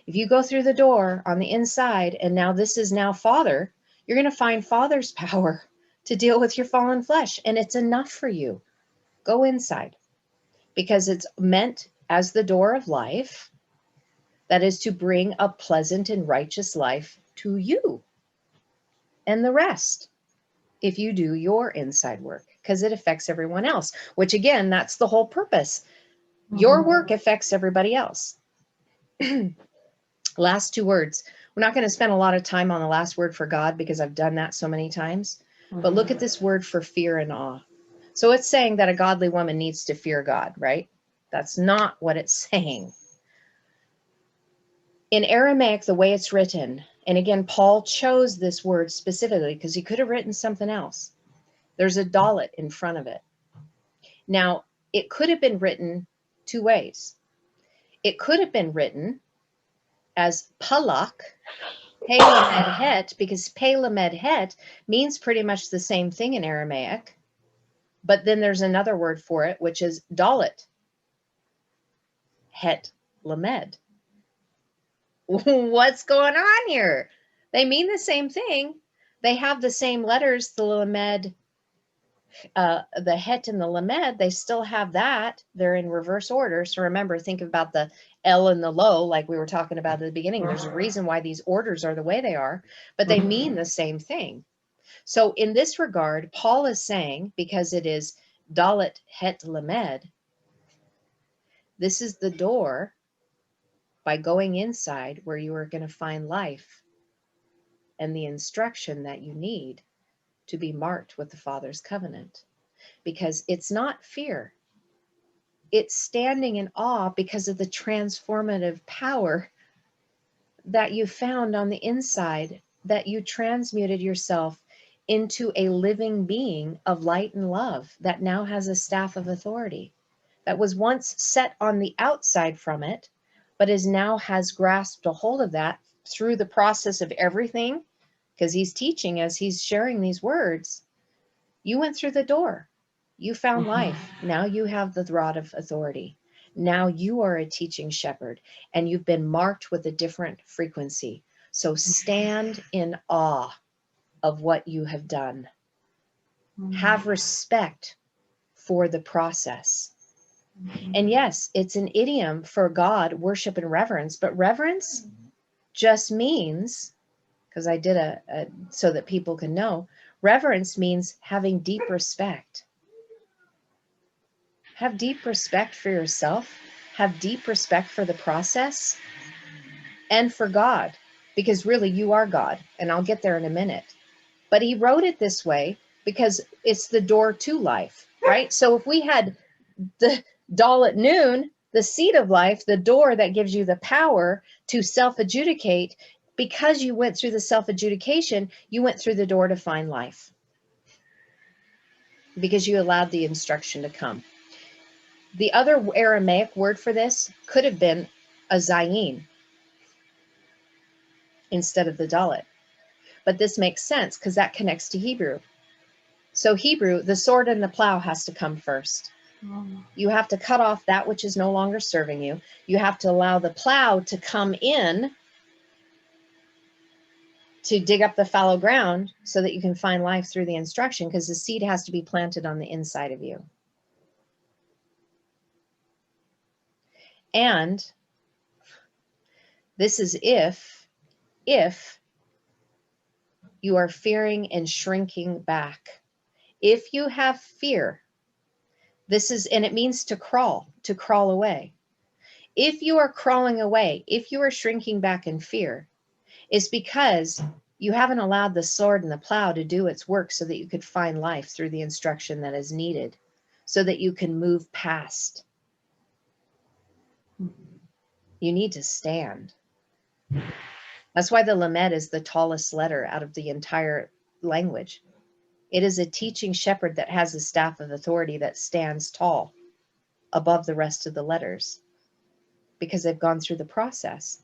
If you go through the door on the inside, and now this is now Father, you're going to find Father's power to deal with your fallen flesh. And it's enough for you. Go inside, because it's meant as the door of life. That is to bring a pleasant and righteous life to you and the rest, if you do your inside work, because it affects everyone else, which again, that's the whole purpose. Your work affects everybody else. Last two words. We're not going to spend a lot of time on the last word for God, because I've done that so many times. But look at this word for fear and awe. So it's saying that a godly woman needs to fear God, right? That's not what it's saying. In Aramaic, the way it's written, and again, Paul chose this word specifically because he could have written something else. There's a dalet in front of it. Now, it could have been written two ways. It could have been written as palak, Pe lamed het, because pe lamed het means pretty much the same thing in Aramaic, but then there's another word for it, which is dalet het lamed. What's going on here? They mean the same thing. They have the same letters, the lamed, the het and the lamed, they still have that. They're in reverse order. So remember, think about the L and the low, like we were talking about at the beginning. There's a reason why these orders are the way they are, but they mean the same thing. So in this regard, Paul is saying, because it is dalet het lamed, this is the door by going inside where you are going to find life and the instruction that you need to be marked with the Father's covenant. Because it's not fear. It's standing in awe because of the transformative power that you found on the inside, that you transmuted yourself into a living being of light and love that now has a staff of authority that was once set on the outside from it, but is now has grasped a hold of that through the process of everything, because he's teaching as he's sharing these words. You went through the door. You found life. Now you have the rod of authority. Now you are a teaching shepherd and you've been marked with a different frequency. So stand in awe of what you have done. Have respect for the process. And yes, it's an idiom for God, worship and reverence, but reverence just means, because I did so that people can know, reverence means having deep respect. Have deep respect for yourself, have deep respect for the process and for God, because really you are God. And I'll get there in a minute. But he wrote it this way because it's the door to life, right? So if we had the doll at noon, the seed of life, the door that gives you the power to self-adjudicate, because you went through the self-adjudication, you went through the door to find life because you allowed the instruction to come. The other Aramaic word for this could have been a zayin instead of the dalet. But this makes sense because that connects to Hebrew. So Hebrew, the sword and the plow has to come first. You have to cut off that which is no longer serving you. You have to allow the plow to come in to dig up the fallow ground so that you can find life through the instruction, because the seed has to be planted on the inside of you. And this is if you are fearing and shrinking back. If you have fear, this is, and it means to crawl away. If you are crawling away, if you are shrinking back in fear, it's because you haven't allowed the sword and the plow to do its work so that you could find life through the instruction that is needed, so that you can move past. You need to stand. That's why the Lamed is the tallest letter out of the entire language. It is a teaching shepherd that has a staff of authority that stands tall above the rest of the letters because they've gone through the process.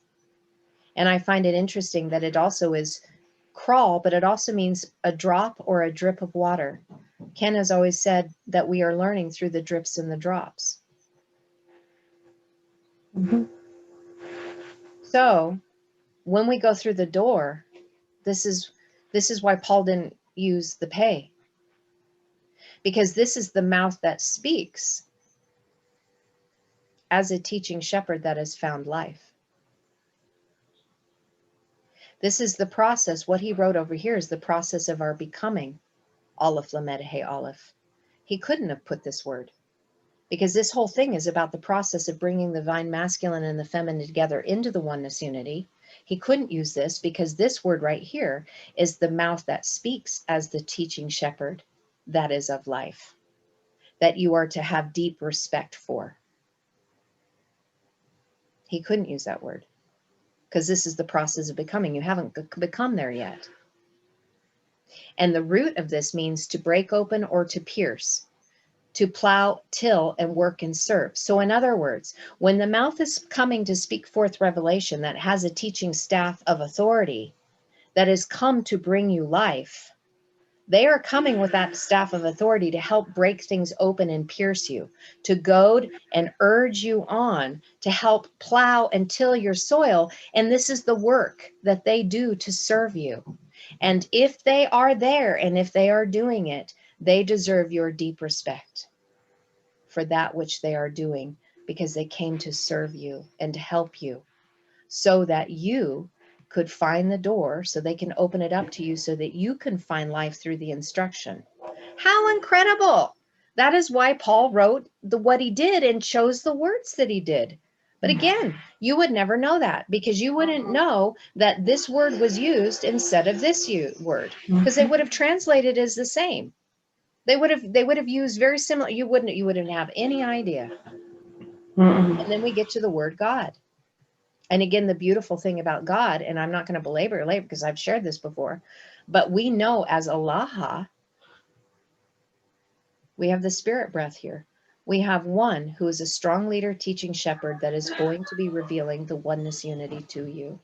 And I find it interesting that it also is crawl, but it also means a drop or a drip of water. Ken has always said that we are learning through the drips and the drops. So when we go through the door, this is why Paul didn't use the pay, because this is the mouth that speaks as a teaching shepherd that has found life. This is the process. What he wrote over here is the process of our becoming. Aleph Lamed He Aleph. He couldn't have put this word, because this whole thing is about the process of bringing the divine masculine and the feminine together into the oneness unity. He couldn't use this because this word right here is the mouth that speaks as the teaching shepherd that is of life, that you are to have deep respect for. He couldn't use that word because this is the process of becoming. You haven't become there yet. And the root of this means to break open or to pierce, to plow, till, and work and serve. So in other words, when the mouth is coming to speak forth revelation that has a teaching staff of authority, that has come to bring you life. They are coming with that staff of authority to help break things open and pierce you, to goad and urge you on, to help plow and till your soil. And this is the work that they do to serve you. And if they are there and if they are doing it, they deserve your deep respect for that which they are doing, because they came to serve you and to help you so that you could find the door, so they can open it up to you so that you can find life through the instruction. How incredible! That is why Paul wrote what he did and chose the words that he did. But again, you would never know that, because you wouldn't know that this word was used instead of this word, because they would have translated as the same. They would have used very similar. You wouldn't have any idea. And then we get to the word God. And again, the beautiful thing about God, and I'm not going to belabor it later because I've shared this before, but we know as Allah, we have the spirit breath here. We have one who is a strong leader, teaching shepherd, that is going to be revealing the oneness unity to you.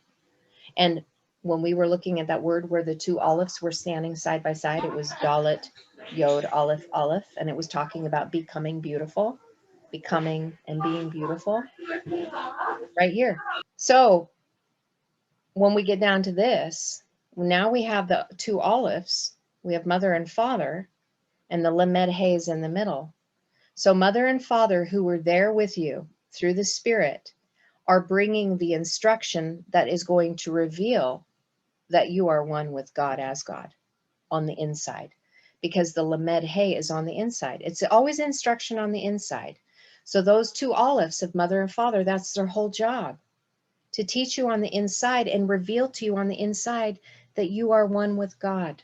And when we were looking at that word where the two olives were standing side by side, it was Dalet, Yod, Aleph, Aleph, and it was talking about becoming beautiful, becoming and being beautiful right here. So when we get down to this, now we have the two olives. We have mother and father, and the Lamed Hay is in the middle. So mother and father, who were there with you through the Spirit, are bringing the instruction that is going to reveal that you are one with God as God on the inside, because the Lamed Hay is on the inside. It's always instruction on the inside. So those two olives of mother and father, that's their whole job, to teach you on the inside and reveal to you on the inside that you are one with God.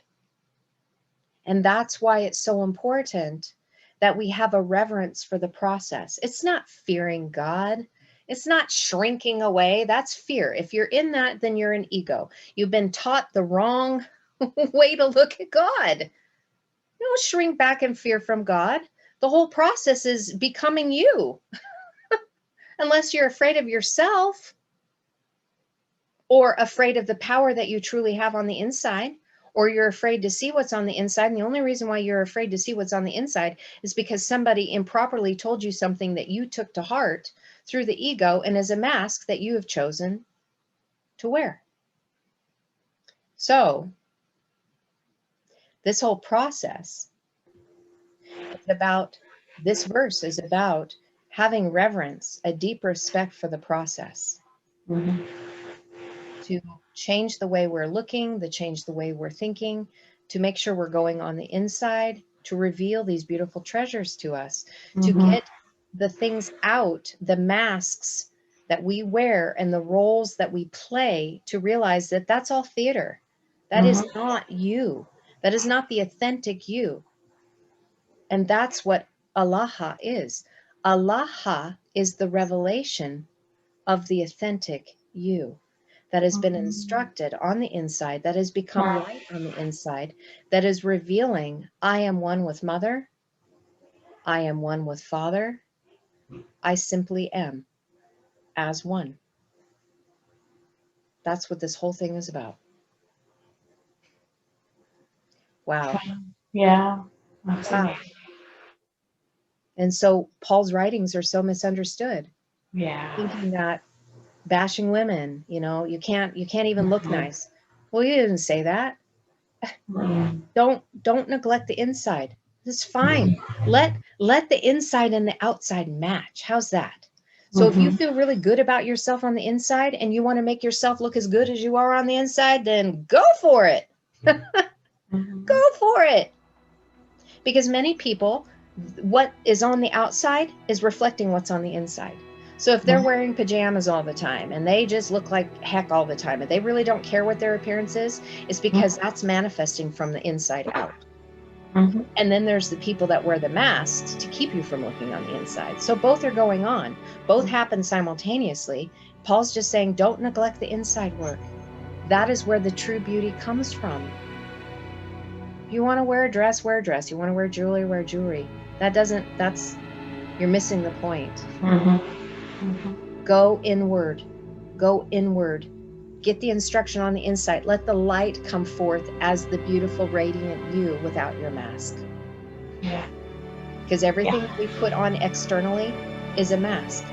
And that's why it's so important that we have a reverence for the process. It's not fearing God. It's not shrinking away. That's fear. If you're in that, then you're an ego. You've been taught the wrong way to look at God. You don't shrink back in fear from God. The whole process is becoming you, unless you're afraid of yourself, or afraid of the power that you truly have on the inside, or you're afraid to see what's on the inside. And the only reason why you're afraid to see what's on the inside is because somebody improperly told you something that you took to heart through the ego and as a mask that you have chosen to wear. So this whole process is about, this verse is about having reverence, a deep respect for the process. To change the way we're looking, to change the way we're thinking, to make sure we're going on the inside, to reveal these beautiful treasures to us, to get the things out, the masks that we wear and the roles that we play, to realize that that's all theater. That is not you. That is not the authentic you. And that's what Allah is. Allah is the revelation of the authentic you that has been instructed on the inside, that has become light on the inside, that is revealing, I am one with mother, I am one with father, I simply am as one. That's what this whole thing is about. Wow. Yeah. Wow. And so Paul's writings are so misunderstood. Yeah. Thinking that bashing women, you can't even look nice. Well, you didn't say that. Don't neglect the inside. It's fine. Let the inside and the outside match. How's that? So if you feel really good about yourself on the inside and you want to make yourself look as good as you are on the inside, then go for it. Go for it. Because many people, what is on the outside is reflecting what's on the inside. So if they're wearing pajamas all the time and they just look like heck all the time and they really don't care what their appearance is, it's because that's manifesting from the inside out. And then there's the people that wear the masks to keep you from looking on the inside. So both are going on. Both happen simultaneously. Paul's just saying, don't neglect the inside work. That is where the true beauty comes from. If you want to wear a dress, wear a dress. You want to wear jewelry, wear jewelry. You're missing the point. Go inward. Go inward. Get the instruction on the inside. Let the light come forth as the beautiful, radiant you without your mask. Yeah. Because everything we put on externally is a mask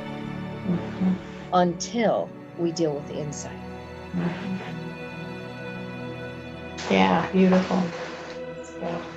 until we deal with the inside. Yeah, beautiful. That's good.